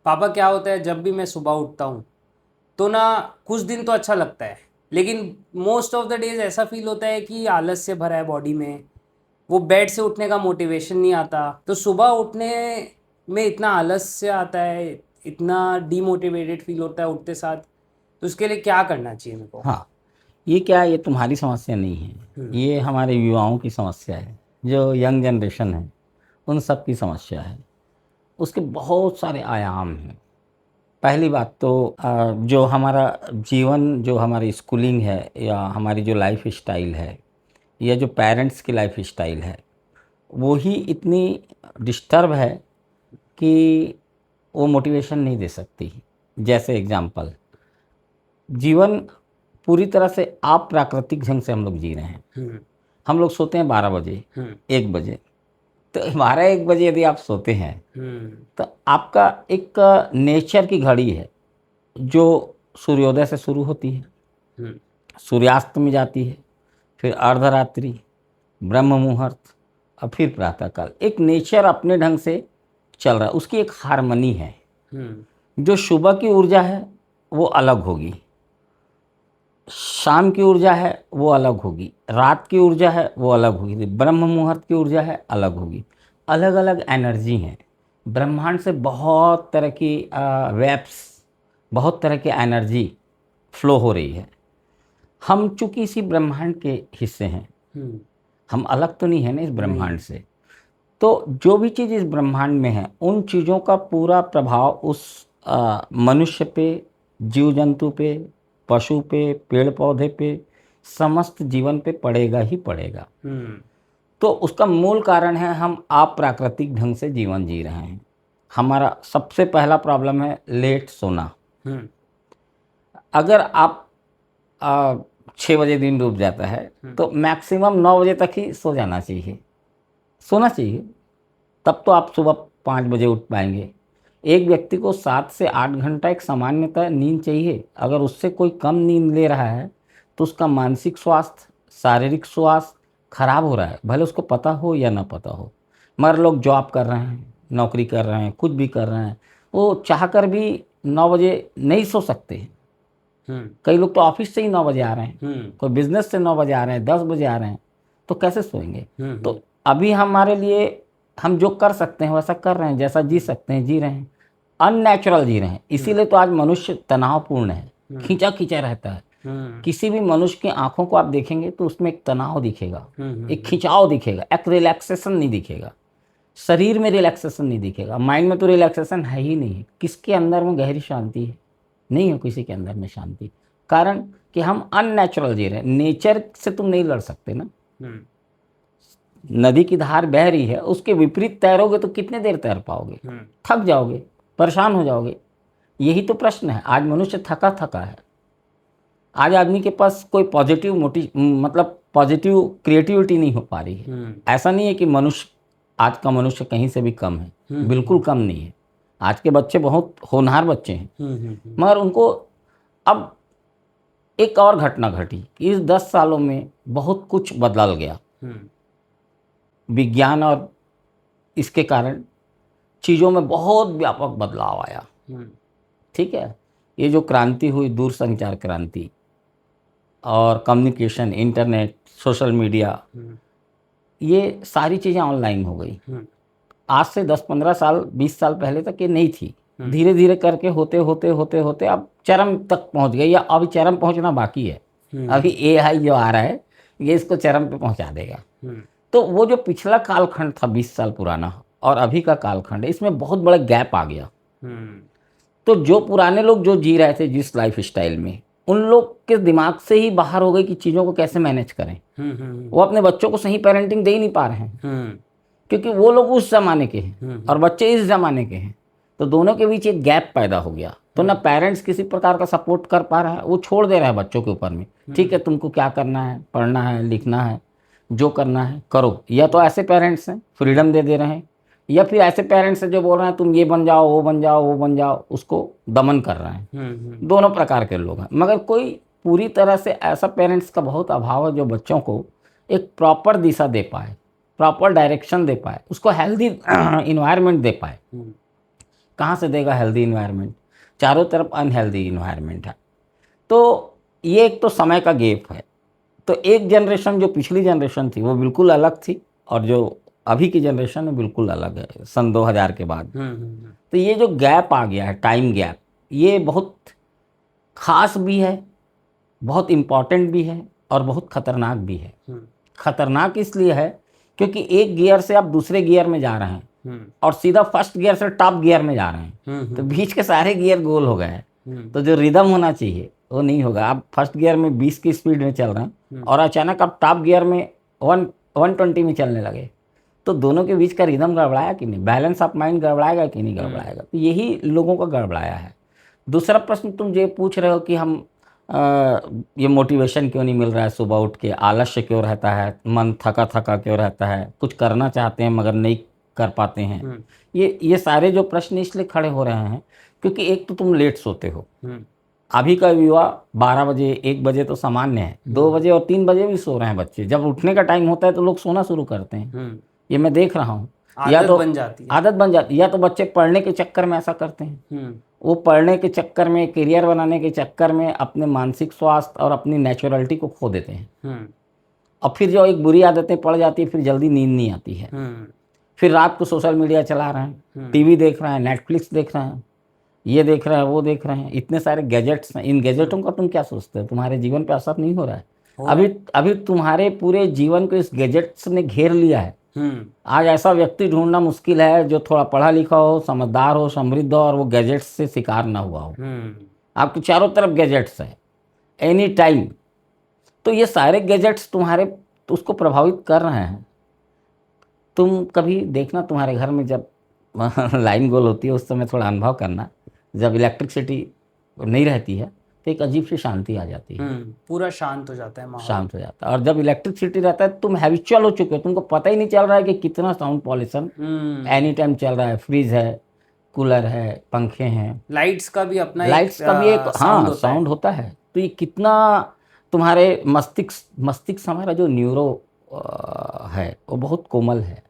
पापा क्या होता है, जब भी मैं सुबह उठता हूँ तो ना कुछ दिन तो अच्छा लगता है, लेकिन मोस्ट ऑफ द डेज ऐसा फील होता है कि आलस से भरा है बॉडी में। वो बेड से उठने का मोटिवेशन नहीं आता, तो सुबह उठने में इतना आलस से आता है, इतना डीमोटिवेटेड फील होता है उठते साथ। तो उसके लिए क्या करना चाहिए मेरे को? हाँ, ये क्या, ये तुम्हारी समस्या नहीं है, हम्म। ये हमारे युवाओं की समस्या है, जो यंग जनरेशन है उन सब की समस्या है। उसके बहुत सारे आयाम हैं। पहली बात तो जो हमारा जीवन, जो हमारी स्कूलिंग है या हमारी जो लाइफ स्टाइल है या जो पेरेंट्स की लाइफ स्टाइल है, वो ही इतनी डिस्टर्ब है कि वो मोटिवेशन नहीं दे सकती। जैसे एग्जांपल, जीवन पूरी तरह से अप्राकृतिक ढंग से हम लोग जी रहे हैं। हम्म। हम लोग सोते हैं 12 बजे, हम्म। 1 बजे। तो 12-1 बजे यदि आप सोते हैं हम्म। तो आपका एक नेचर की घड़ी है जो सूर्योदय से शुरू होती है, हम्म। सूर्यास्त में जाती है, फिर अर्धरात्रि, ब्रह्म मुहूर्त और फिर प्रातःकाल। एक नेचर अपने ढंग से चल रहा है, उसकी एक हारमनी है। हम्म। जो सुबह की ऊर्जा है वो अलग होगी, शाम की ऊर्जा है वो अलग होगी, रात की ऊर्जा है वो अलग होगी, ब्रह्म मुहूर्त की ऊर्जा है अलग होगी। अलग अलग एनर्जी हैं। ब्रह्मांड से बहुत तरह की वेब्स, बहुत तरह की एनर्जी फ्लो हो रही है। हम चूंकि इसी ब्रह्मांड के हिस्से हैं, हम्म। हम अलग तो नहीं है ना इस नहीं। ब्रह्मांड से। तो जो भी चीज़ इस ब्रह्मांड में है उन चीज़ों का पूरा प्रभाव उस मनुष्य पे, जीव जंतु पे, पशु पे, पेड़ पौधे पे, समस्त जीवन पे पड़ेगा ही पड़ेगा। हम्म। तो उसका मूल कारण है हम अप्राकृतिक ढंग से जीवन जी रहे हैं। हमारा सबसे पहला प्रॉब्लम है लेट सोना। हम्म। अगर आप 6 बजे दिन डूब जाता है हम्म। तो मैक्सिमम 9 बजे तक ही सो जाना चाहिए, सोना चाहिए। तब तो आप सुबह 5 बजे उठ पाएंगे। एक व्यक्ति को 7 से 8 घंटा एक सामान्यतः नींद चाहिए। अगर उससे कोई कम नींद ले रहा है तो उसका मानसिक स्वास्थ्य, शारीरिक स्वास्थ्य खराब हो रहा है, भले उसको पता हो या ना पता हो। मगर लोग जॉब कर रहे हैं, नौकरी कर रहे हैं, कुछ भी कर रहे हैं, वो चाहकर भी 9 बजे नहीं सो सकते। हम्म। कई लोग तो ऑफिस से ही 9 बजे आ रहे हैं, हम्म। कोई बिजनेस से 9 बजे आ रहे हैं, 10 बजे आ रहे हैं, तो कैसे सोएंगे? हम्म। तो अभी हमारे लिए हम जो कर सकते हैं वैसा कर रहे हैं, जैसा जी सकते हैं जी रहे हैं, अननेचुरल जी रहे हैं। हम्म। इसीलिए तो आज मनुष्य तनावपूर्ण है, हम्म। खींचा खींचा रहता है। हम्म। किसी भी मनुष्य की आंखों को आप देखेंगे तो उसमें एक तनाव दिखेगा, एक हम्म। खिंचाव दिखेगा, एक रिलैक्सेशन नहीं दिखेगा। शरीर में रिलैक्सेशन नहीं दिखेगा, माइंड में तो रिलैक्सेशन है ही नहीं है। किसके अंदर में गहरी शांति है? नहीं है किसी के अंदर में शांति। कारण कि हम अननेचुरल जी रहे हैं। नेचर से तुम नहीं लड़ सकते ना। हम्म। नदी की धार बह रही है, उसके विपरीत तैरोगे तो कितने देर तैर पाओगे? हम्म। थक जाओगे, परेशान हो जाओगे। यही तो प्रश्न है। आज मनुष्य थका थका है। आज आदमी के पास कोई पॉजिटिव मोटिव, मतलब पॉजिटिव क्रिएटिविटी नहीं हो पा रही है। हम्म। ऐसा नहीं है कि मनुष्य, आज का मनुष्य कहीं से भी कम है, बिल्कुल कम नहीं है। आज के बच्चे बहुत होनहार बच्चे हैं। हम्म। मगर उनको अब एक और घटना घटी। इस 10 सालों में बहुत कुछ बदल गया। हम्म। विज्ञान और इसके कारण चीज़ों में बहुत व्यापक बदलाव आया। हम्म। ठीक है, ये जो क्रांति हुई, दूरसंचार क्रांति और कम्युनिकेशन, इंटरनेट, सोशल मीडिया, हम्म। ये सारी चीज़ें ऑनलाइन हो गई। हम्म। आज से 10-15 साल, 20 साल पहले तक ये नहीं थी। हम्म। धीरे धीरे करके होते होते होते होते अब चरम तक पहुंच गई, या अभी चरम पहुंचना बाकी है। हम्म। अभी एआई जो आ रहा है ये इसको चरम पे पहुंचा देगा। हम्म। तो वो जो पिछला कालखंड था 20 साल पुराना और अभी का कालखंड है, इसमें बहुत बड़ा गैप आ गया। हम्म। तो जो पुराने लोग जो जी रहे थे जिस लाइफ स्टाइल में, उन लोग के दिमाग से ही बाहर हो गई कि चीज़ों को कैसे मैनेज करें। हम्म। वो अपने बच्चों को सही पेरेंटिंग दे ही नहीं पा रहे हैं, हम्म। क्योंकि वो लोग उस ज़माने के हैं हम्म। और बच्चे इस ज़माने के हैं। तो दोनों के बीच एक गैप पैदा हो गया। तो ना पेरेंट्स किसी प्रकार का सपोर्ट कर पा रहा है, वो छोड़ दे रहा है बच्चों के ऊपर में। ठीक है, तुमको क्या करना है, पढ़ना है, लिखना है, जो करना है करो। या तो ऐसे पेरेंट्स हैं फ्रीडम दे दे रहे हैं, या फिर ऐसे पेरेंट्स हैं जो बोल रहे हैं तुम ये बन जाओ, वो बन जाओ, वो बन जाओ, उसको दमन कर रहे हैं। दोनों प्रकार के लोग हैं। मगर कोई पूरी तरह से ऐसा पेरेंट्स का बहुत अभाव है जो बच्चों को एक प्रॉपर दिशा दे पाए, प्रॉपर डायरेक्शन दे पाए, उसको हेल्दी इन्वायरमेंट दे पाए। कहाँ से देगा हेल्दी इन्वायरमेंट? चारों तरफ अनहेल्दी इन्वायरमेंट है। तो ये एक तो समय का गैप है। तो एक जनरेशन जो पिछली जनरेशन थी वो बिल्कुल अलग थी, और जो अभी की जनरेशन है बिल्कुल अलग है सन 2000 के बाद। तो ये जो गैप आ गया है, टाइम गैप, ये बहुत ख़ास भी है, बहुत इम्पॉर्टेंट भी है, और बहुत ख़तरनाक भी है। ख़तरनाक इसलिए है क्योंकि एक गियर से आप दूसरे गियर में जा रहे हैं और सीधा फर्स्ट गियर से टॉप गियर में जा रहे हैं, तो बीच के सारे गियर गोल हो गए हैं। तो जो रिदम होना चाहिए वो नहीं होगा। आप फर्स्ट गियर में 20 की स्पीड में चल रहे हैं और अचानक आप टॉप गियर में 120 में चलने लगे, तो दोनों के बीच का रिदम गड़बड़ाया कि नहीं? बैलेंस ऑफ माइंड गड़बड़ाएगा कि नहीं गड़बड़ाएगा? तो यही लोगों का गड़बड़ाया है। दूसरा प्रश्न तुम ये पूछ रहे हो कि हम ये मोटिवेशन क्यों नहीं मिल रहा है, सुबह उठ के आलस्य क्यों रहता है, मन थका थका क्यों रहता है, कुछ करना चाहते हैं मगर नहीं कर पाते हैं। ये सारे जो प्रश्न इसलिए खड़े हो रहे हैं क्योंकि एक तो तुम लेट सोते हो। अभी का युवा 12 बजे 1 बजे तो सामान्य है, 2 बजे और 3 बजे भी सो रहे हैं बच्चे। जब उठने का टाइम होता है तो लोग सोना शुरू करते हैं। ये मैं देख रहा हूँ। या तो आदत बन जाती है, या तो बच्चे पढ़ने के चक्कर में ऐसा करते हैं। वो पढ़ने के चक्कर में, करियर बनाने के चक्कर में अपने मानसिक स्वास्थ्य और अपनी नेचुरलिटी को खो देते हैं। और फिर जो एक बुरी आदतें पड़ जाती है, फिर जल्दी नींद नहीं आती है। फिर रात को सोशल मीडिया चला रहे हैं, टीवी देख रहे हैं, नेटफ्लिक्स देख रहे हैं, ये देख रहे हैं, वो देख रहे हैं। इतने सारे गैजेट्स हैं। इन गैजेटों का तुम क्या सोचते हो? तुम्हारे जीवन पे असर नहीं हो रहा है? अभी तुम्हारे पूरे जीवन को इस गैजेट्स ने घेर लिया है। आज ऐसा व्यक्ति ढूंढना मुश्किल है जो थोड़ा पढ़ा लिखा हो, समझदार हो, समृद्ध हो और वो गैजेट्स से शिकार ना हुआ हो। आपके चारों तरफ गैजेट्स है एनी टाइम। तो ये सारे गैजेट्स तुम्हारे उसको प्रभावित कर रहे हैं। तुम कभी देखना तुम्हारे घर में जब लाइन गोल होती है उस समय थोड़ा अनुभव करना, जब इलेक्ट्रिसिटी नहीं रहती है तो एक अजीब सी शांति आ जाती है। पूरा शांत हो जाता है माहौल। शांत हो जाता है। और जब इलेक्ट्रिसिटी रहता है तुम हैबिचुअल हो चुके हो, तुमको पता ही नहीं चल रहा है कि कितना साउंड पॉल्यूशन एनी टाइम चल रहा है। फ्रिज है, कूलर है, पंखे हैं, लाइट्स का भी एक साउंड होता है। तो ये कितना तुम्हारे मस्तिष्क हमारा जो न्यूरो है वो बहुत कोमल है।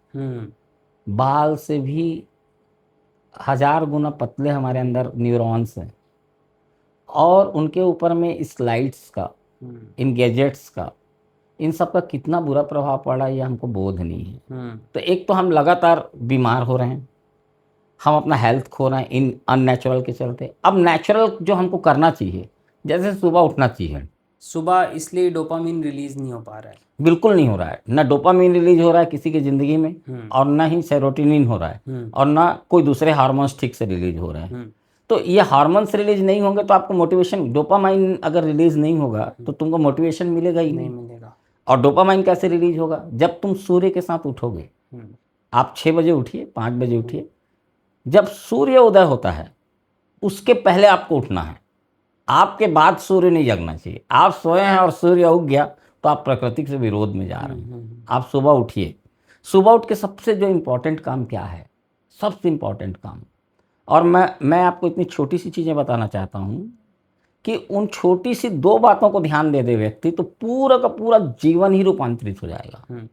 बाल से भी 1000 गुना पतले हमारे अंदर न्यूरॉन्स हैं, और उनके ऊपर में इस लाइट्स का, इन गैजेट्स का, इन सब का कितना बुरा प्रभाव पड़ा है ये हमको बोध नहीं है। तो एक तो हम लगातार बीमार हो रहे हैं, हम अपना हेल्थ खो रहे हैं इन अननेचुरल के चलते। अब नेचुरल जो हमको करना चाहिए, जैसे सुबह उठना चाहिए, सुबह इसलिए डोपामिन रिलीज नहीं हो पा रहा है। बिल्कुल नहीं हो रहा है। ना डोपामिन रिलीज हो रहा है किसी की ज़िंदगी में, और ना ही सेरोटोनिन हो रहा है, और ना कोई दूसरे हार्मोन्स ठीक से रिलीज हो रहे हैं। तो ये हार्मोन्स रिलीज नहीं होंगे तो आपको मोटिवेशन, डोपामाइन अगर रिलीज नहीं होगा तो तुमको मोटिवेशन मिलेगा ही नहीं मिलेगा। और डोपामाइन कैसे रिलीज होगा? जब तुम सूर्य के साथ उठोगे। आप 6 बजे उठिए, 5 बजे उठिए, जब सूर्य उदय होता है उसके पहले आपको उठना है। आपके बाद सूर्य नहीं जगना चाहिए। आप सोए हैं और सूर्य उग गया तो आप प्रकृति से विरोध में जा रहे हैं। आप सुबह उठिए। सुबह उठ के सबसे जो इम्पोर्टेंट काम क्या है? सबसे इम्पोर्टेंट काम, और मैं आपको इतनी छोटी सी चीज़ें बताना चाहता हूँ कि उन छोटी सी 2 बातों को ध्यान दे दे व्यक्ति तो पूरा का पूरा जीवन ही रूपांतरित हो जाएगा।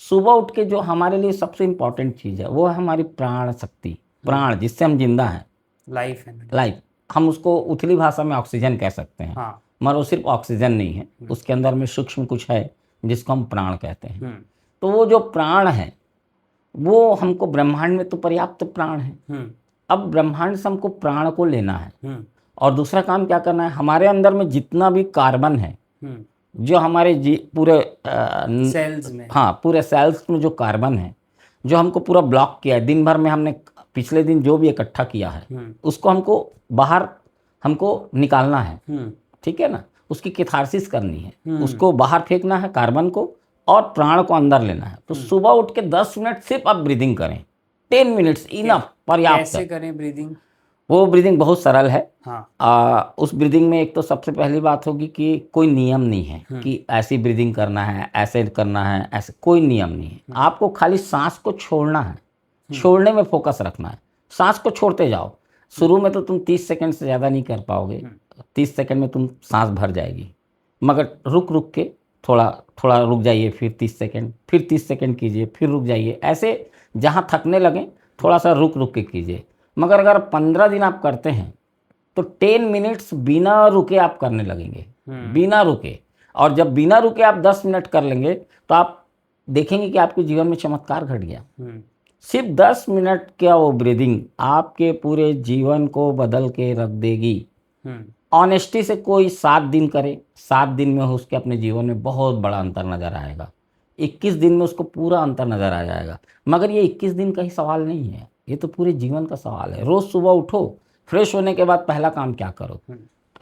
सुबह उठ के जो हमारे लिए सबसे इम्पोर्टेंट चीज़ है वो है हमारी प्राण शक्ति। प्राण जिससे हम जिंदा हैं, लाइफ है, लाइफ। हम उसको उथली भाषा में ऑक्सीजन कह सकते हैं। मगर वो सिर्फ ऑक्सीजन नहीं है, उसके अंदर में सूक्ष्म कुछ है जिसको हम प्राण कहते हैं। तो वो जो प्राण है वो हमको, ब्रह्मांड में तो पर्याप्त प्राण है। अब ब्रह्मांड से हमको प्राण को लेना है, और दूसरा काम क्या करना है, हमारे अंदर में जितना भी कार्बन है, जो हमारे पूरे सेल्स में, पूरे सेल्स में जो कार्बन है, जो हमको पूरा ब्लॉक किया है दिन भर में, हमने पिछले दिन जो भी इकट्ठा किया है उसको हमको बाहर निकालना है। ठीक है ना? उसकी कैथारसिस करनी है, उसको बाहर फेंकना है कार्बन को, और प्राण को अंदर लेना है। तो सुबह उठ के 10 मिनट सिर्फ आप ब्रीदिंग करें, 10 मिनट्स इनफ, पर्याप्त। कैसे करें ब्रीदिंग? वो ब्रीदिंग बहुत सरल है। उस ब्रीदिंग में एक तो सबसे पहली बात होगी कि कोई नियम नहीं है कि ऐसी ब्रीदिंग करना है, ऐसे करना है, ऐसे कोई नियम नहीं है। आपको खाली सांस को छोड़ना है, छोड़ने में फोकस रखना है। सांस को छोड़ते जाओ। शुरू में तो तुम 30 सेकंड से ज़्यादा नहीं कर पाओगे, 30 सेकंड में तुम सांस भर जाएगी, मगर रुक रुक के थोड़ा रुक जाइए, फिर 30 सेकंड, फिर 30 सेकंड कीजिए, फिर रुक जाइए। ऐसे जहाँ थकने लगे थोड़ा सा रुक रुक के कीजिए। मगर अगर 15 दिन आप करते हैं तो 10 मिनट्स बिना रुके आप करने लगेंगे, बिना रुके। और जब बिना रुके आप 10 मिनट कर लेंगे तो आप देखेंगे कि आपके जीवन में चमत्कार घट गया। सिर्फ 10 मिनट का वो ब्रीदिंग आपके पूरे जीवन को बदल के रख देगी। ऑनेस्टी से कोई 7 दिन करे, 7 दिन में उसके अपने जीवन में बहुत बड़ा अंतर नजर आएगा। 21 दिन में उसको पूरा अंतर नजर आ जाएगा। मगर ये 21 दिन का ही सवाल नहीं है, ये तो पूरे जीवन का सवाल है। रोज सुबह उठो, फ्रेश होने के बाद पहला काम क्या करो?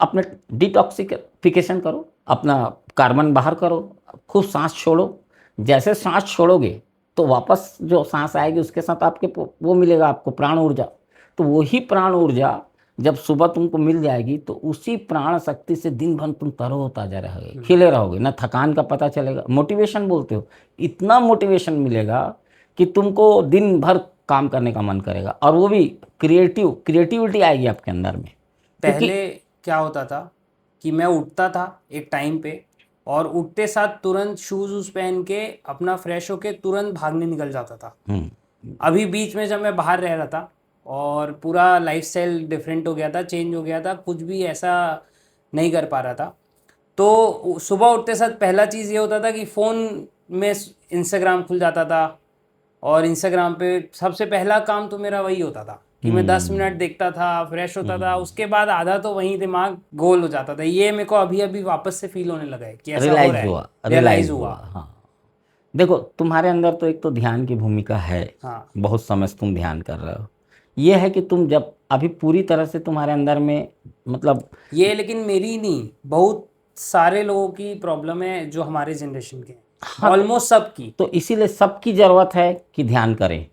अपने डिटॉक्सिफिकेशन करो, अपना कार्बन बाहर करो, खूब सांस छोड़ो। जैसे सांस छोड़ोगे तो वापस जो सांस आएगी उसके साथ आपके वो मिलेगा आपको प्राण ऊर्जा। तो वही प्राण ऊर्जा जब सुबह तुमको मिल जाएगी तो उसी प्राण शक्ति से दिन भर तुम तरोताजा रहोगे, खिले रहोगे, ना थकान का पता चलेगा। मोटिवेशन बोलते हो, इतना मोटिवेशन मिलेगा कि तुमको दिन भर काम करने का मन करेगा। और वो भी क्रिएटिविटी आएगी आपके अंदर में। पहले क्या होता था कि मैं उठता था एक टाइम पे और उठते साथ तुरंत शूज पहन के अपना फ्रेश होके तुरंत भागने निकल जाता था। अभी बीच में जब मैं बाहर रह रहा था और पूरा लाइफस्टाइल डिफरेंट हो गया था, चेंज हो गया था, कुछ भी ऐसा नहीं कर पा रहा था, तो सुबह उठते साथ पहला चीज़ ये होता था कि फ़ोन में इंस्टाग्राम खुल जाता था और इंस्टाग्राम पे सबसे पहला काम तो मेरा वही होता था कि मैं 10 मिनट देखता था, फ्रेश होता था, उसके बाद आधा तो वहीं दिमाग गोल हो जाता था। ये मेरे को अभी अभी वापस से फील होने लगा है कि ऐसा हो रहा है, रियलाइज हुआ। हाँ, देखो तुम्हारे अंदर तो एक तो ध्यान की भूमिका है। हाँ, बहुत समय से तुम ध्यान कर रहे हो। ये है कि तुम जब अभी पूरी तरह से तुम्हारे अंदर में मतलब ये लेकिन मेरी नहीं, बहुत सारे लोगों की प्रॉब्लम है जो हमारे जनरेशन के हैं, ऑलमोस्ट सबकी। तो इसीलिए सबकी ज़रूरत है कि ध्यान करें।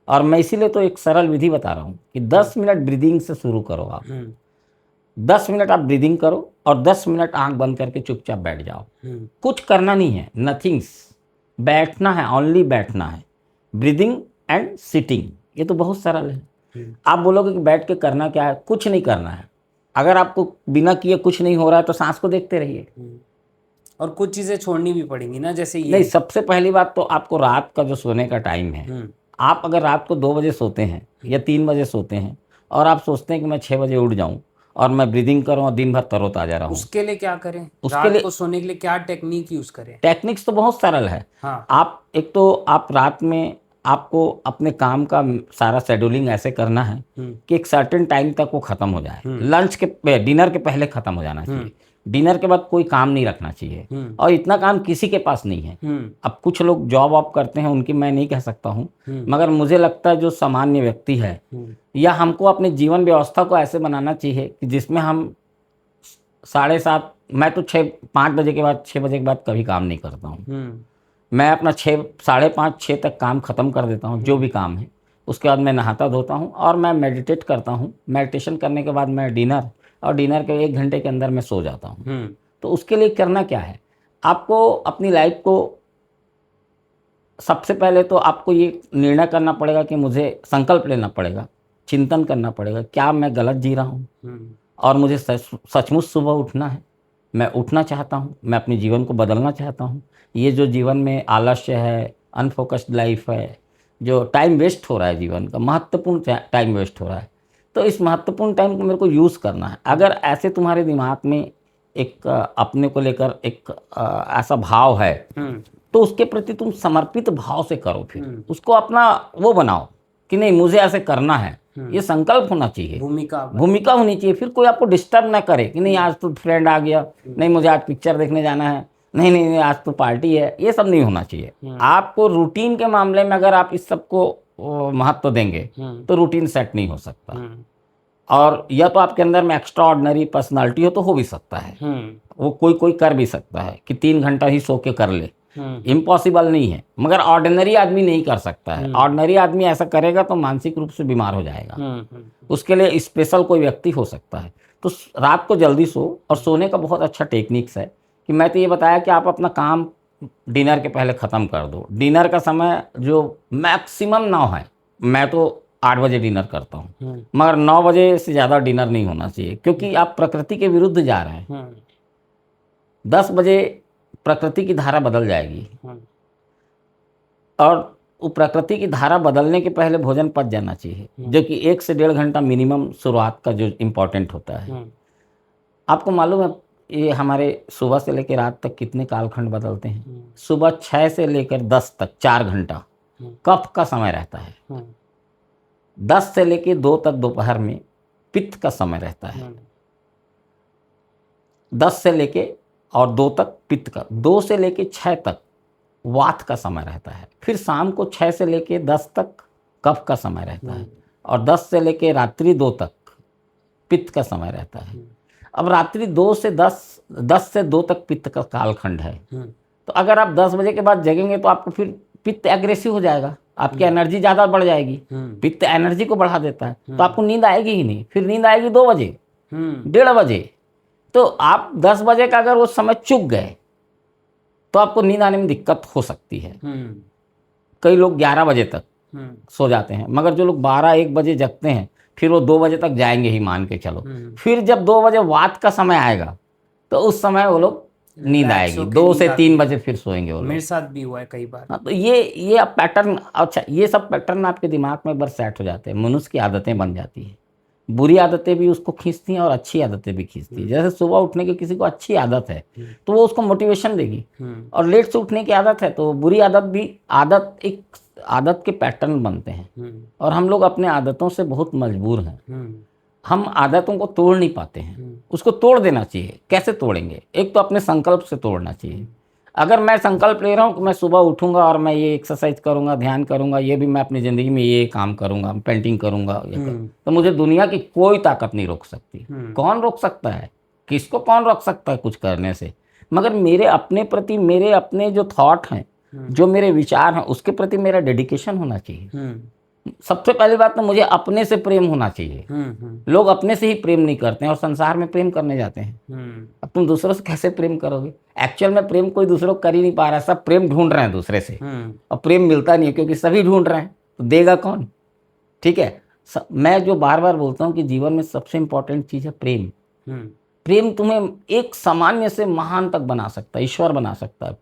और मैं इसीलिए तो एक सरल विधि बता रहा हूँ कि 10 मिनट ब्रीदिंग से शुरू करो आप। 10 मिनट आप ब्रीदिंग करो और 10 मिनट आंख बंद करके चुपचाप बैठ जाओ। कुछ करना नहीं है, नथिंग्स, बैठना है, ओनली बैठना है। ब्रीदिंग एंड सिटिंग, ये तो बहुत सरल है। आप बोलोगे कि बैठ के करना क्या है? कुछ नहीं करना है। अगर आपको बिना किए कुछ नहीं हो रहा है तो सांस को देखते रहिए। और कुछ चीज़ें छोड़नी भी पड़ेंगी ना, जैसे ये नहीं, सबसे पहली बात तो आपको रात का जो सोने का टाइम है, आप अगर रात को 2 बजे सोते हैं या 3 बजे सोते हैं और आप सोचते हैं कि मैं 6 बजे उठ जाऊं और मैं ब्रीदिंग करूं और दिन भर तरोताजा रहूं, उसके लिए क्या करें? उसके रात लिए को सोने के लिए क्या टेक्निक यूज करें? टेक्निक्स तो बहुत सरल है। हाँ, आप एक तो आप रात में आपको अपने काम का सारा शेड्यूलिंग ऐसे करना है कि एक सर्टेन टाइम तक वो खत्म हो जाए। लंच के डिनर के पहले खत्म हो जाना चाहिए। डिनर के बाद कोई काम नहीं रखना चाहिए और इतना काम किसी के पास नहीं है। अब कुछ लोग जॉब वॉब करते हैं, उनकी मैं नहीं कह सकता हूँ, मगर मुझे लगता है जो सामान्य व्यक्ति है या हमको अपने जीवन व्यवस्था को ऐसे बनाना चाहिए कि जिसमें हम 7:30, मैं तो 5 बजे के बाद 6 बजे के बाद कभी काम नहीं करता हूँ। मैं अपना 5:30 6 तक काम ख़त्म कर देता हूँ, जो भी काम है। उसके बाद मैं नहाता धोता हूँ और मैं मेडिटेट करता हूँ। मेडिटेशन करने के बाद मैं डिनर, और डिनर के 1 घंटे के अंदर मैं सो जाता हूँ। तो उसके लिए करना क्या है? आपको अपनी लाइफ को सबसे पहले तो आपको ये निर्णय करना पड़ेगा कि मुझे संकल्प लेना पड़ेगा, चिंतन करना पड़ेगा, क्या मैं गलत जी रहा हूँ और मुझे सचमुच सुबह उठना है। मैं उठना चाहता हूँ, मैं अपने जीवन को बदलना चाहता हूँ। ये जो जीवन में आलस्य है, अनफोकस्ड लाइफ है, जो टाइम वेस्ट हो रहा है, जीवन का महत्वपूर्ण टाइम वेस्ट हो रहा है, तो इस महत्वपूर्ण टाइम को मेरे को यूज़ करना है। अगर ऐसे तुम्हारे दिमाग में एक अपने को लेकर एक ऐसा भाव है तो उसके प्रति तुम समर्पित भाव से करो। फिर उसको अपना वो बनाओ कि नहीं मुझे ऐसे करना है, ये संकल्प होना चाहिए, भूमिका होनी चाहिए। फिर कोई आपको डिस्टर्ब ना करे कि नहीं आज तो फ्रेंड आ गया, नहीं मुझे आज पिक्चर देखने जाना है, नहीं नहीं नहीं आज तो पार्टी है, ये सब नहीं होना चाहिए। आपको रूटीन के मामले में अगर आप इस सब को महत्व देंगे तो रूटीन सेट नहीं हो सकता। और या तो आपके अंदर में एक्स्ट्रा ऑर्डिनरी पर्सनालिटी हो भी सकता है, वो कोई कर भी सकता है कि 3 घंटा ही सो के कर ले, इम्पॉसिबल नहीं है, मगर ऑर्डिनरी आदमी नहीं कर सकता है। ऑर्डिनरी आदमी ऐसा करेगा तो मानसिक रूप से बीमार हो जाएगा। उसके लिए स्पेशल कोई व्यक्ति हो सकता है। तो रात को जल्दी सो, और सोने का बहुत अच्छा टेक्निक्स है कि मैं तो ये बताया कि आप अपना काम डिनर के पहले ख़त्म कर दो। डिनर का समय जो मैक्सिमम 9 है, मैं तो 8 बजे डिनर करता हूँ, मगर 9 बजे से ज़्यादा डिनर नहीं होना चाहिए, क्योंकि आप प्रकृति के विरुद्ध जा रहे हैं। 10 बजे प्रकृति की धारा बदल जाएगी और वो प्रकृति की धारा बदलने के पहले भोजन पच जाना चाहिए, जो कि 1 से 1.5 घंटा मिनिमम शुरुआत का जो इम्पोर्टेंट होता है। आपको मालूम है ये हमारे सुबह से लेकर रात तक कितने कालखंड बदलते हैं? सुबह 6 से लेकर 10 तक 4 घंटा कफ का समय रहता है। 10 से लेकर 2 तक दोपहर में पित्त का समय रहता है। 10 से लेके और 2 तक पित्त का, 2 से लेके 6 तक वात का समय रहता है। फिर शाम को 6 से लेके 10 तक कफ का समय रहता है, और 10 से लेके रात्रि 2 तक पित्त का समय रहता है। अब रात्रि 2 से 10 से 2 तक पित्त का कालखंड है। तो अगर आप 10 बजे के बाद जगेंगे तो आपको फिर पित्त एग्रेसिव हो जाएगा, आपकी एनर्जी ज़्यादा बढ़ जाएगी। पित्त एनर्जी को बढ़ा देता है, तो आपको नींद आएगी ही नहीं। फिर नींद आएगी 2 बजे, 1:30 बजे। तो आप 10 बजे का अगर वो समय चूक गए तो आपको नींद आने में दिक्कत हो सकती है। कई लोग 11 बजे तक सो जाते हैं, मगर जो लोग 12-1 बजे जगते हैं फिर वो 2 बजे तक जाएंगे ही, मान के चलो। फिर जब 2 बजे वात का समय आएगा तो उस समय वो लोग नींद आएगी, 2 से 3 बजे फिर सोएंगे वो लोग। मेरे साथ भी हुआ है कई बार। हाँ, तो ये अब पैटर्न, अच्छा ये सब पैटर्न आपके दिमाग में एक बार सेट हो जाते हैं, मनुष्य की आदतें बन जाती हैं। बुरी आदतें भी उसको खींचती हैं और अच्छी आदतें भी खींचती हैं। जैसे सुबह उठने की किसी को अच्छी आदत है तो वो उसको मोटिवेशन देगी, और लेट से उठने की आदत है तो बुरी आदत भी, एक आदत के पैटर्न बनते हैं, और हम लोग अपने आदतों से बहुत मजबूर हैं। हम आदतों को तोड़ नहीं पाते हैं, उसको तोड़ देना चाहिए। कैसे तोड़ेंगे? एक तो अपने संकल्प से तोड़ना चाहिए। अगर मैं संकल्प ले रहा हूँ कि मैं सुबह उठूंगा और मैं ये एक्सरसाइज करूंगा, ध्यान करूंगा, ये भी मैं अपनी ज़िंदगी में ये काम करूंगा, पेंटिंग करूंगा, तो मुझे दुनिया की कोई ताकत नहीं रोक सकती। कौन रोक सकता है? किसको कौन रोक सकता है कुछ करने से? मगर मेरे अपने प्रति, मेरे अपने जो थॉट हैं, जो मेरे विचार हैं, उसके प्रति मेरा डेडिकेशन होना चाहिए। सबसे पहली बात तो मुझे अपने से प्रेम होना चाहिए। लोग अपने से ही प्रेम नहीं करते हैं और संसार में प्रेम करने जाते हैं। अब तुम दूसरों से कैसे प्रेम करोगे? एक्चुअल में प्रेम कोई दूसरों को कर ही नहीं पा रहा है, सब प्रेम ढूंढ रहे हैं दूसरे से, और प्रेम मिलता नहीं है क्योंकि सभी ढूंढ रहे हैं, तो देगा कौन? ठीक है, मैं जो बार बार बोलता हूँ कि जीवन में सबसे इंपॉर्टेंट चीज़ है प्रेम। प्रेम तुम्हें एक सामान्य से महान तक बना सकता है, ईश्वर बना सकता है।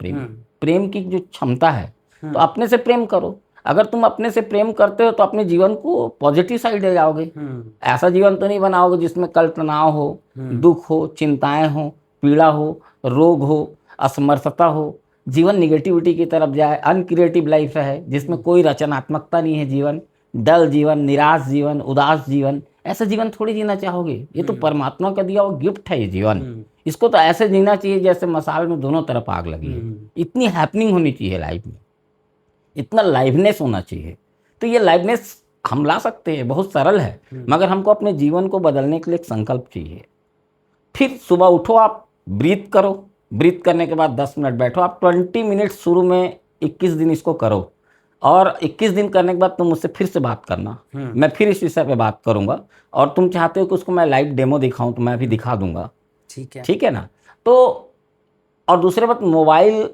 प्रेम की जो क्षमता है, तो अपने से प्रेम करो। अगर तुम अपने से प्रेम करते हो तो अपने जीवन को पॉजिटिव साइड ले जाओगे। ऐसा जीवन तो नहीं बनाओगे जिसमें कल तनाव हो, दुख हो, चिंताएं हो, पीड़ा हो, रोग हो, असमर्थता हो, जीवन निगेटिविटी की तरफ जाए। अनक्रिएटिव लाइफ है जिसमें कोई रचनात्मकता नहीं है, जीवन डल जीवन, निराश जीवन, उदास जीवन। ऐसा जीवन थोड़ी जीना चाहोगे? ये तो परमात्मा का दिया हुआ गिफ्ट है ये जीवन। इसको तो ऐसे जीना चाहिए जैसे मसाल में दोनों तरफ आग लगी है। इतनी हैपनिंग होनी चाहिए लाइफ में, इतना लाइवनेस होना चाहिए। तो ये लाइवनेस हम ला सकते हैं, बहुत सरल है, मगर हमको अपने जीवन को बदलने के लिए एक संकल्प चाहिए। फिर सुबह उठो, आप ब्रीथ करो, ब्रीथ करने के बाद 10 मिनट बैठो। आप 20 मिनट शुरू में 21 दिन इसको करो, और 21 दिन करने के बाद तुम मुझसे फिर से बात करना। मैं फिर इस विषय पे बात करूंगा, और तुम चाहते हो कि उसको मैं लाइव डेमो दिखाऊं तो मैं भी दिखा दूंगा। ठीक है ना? तो और दूसरे बात, मोबाइल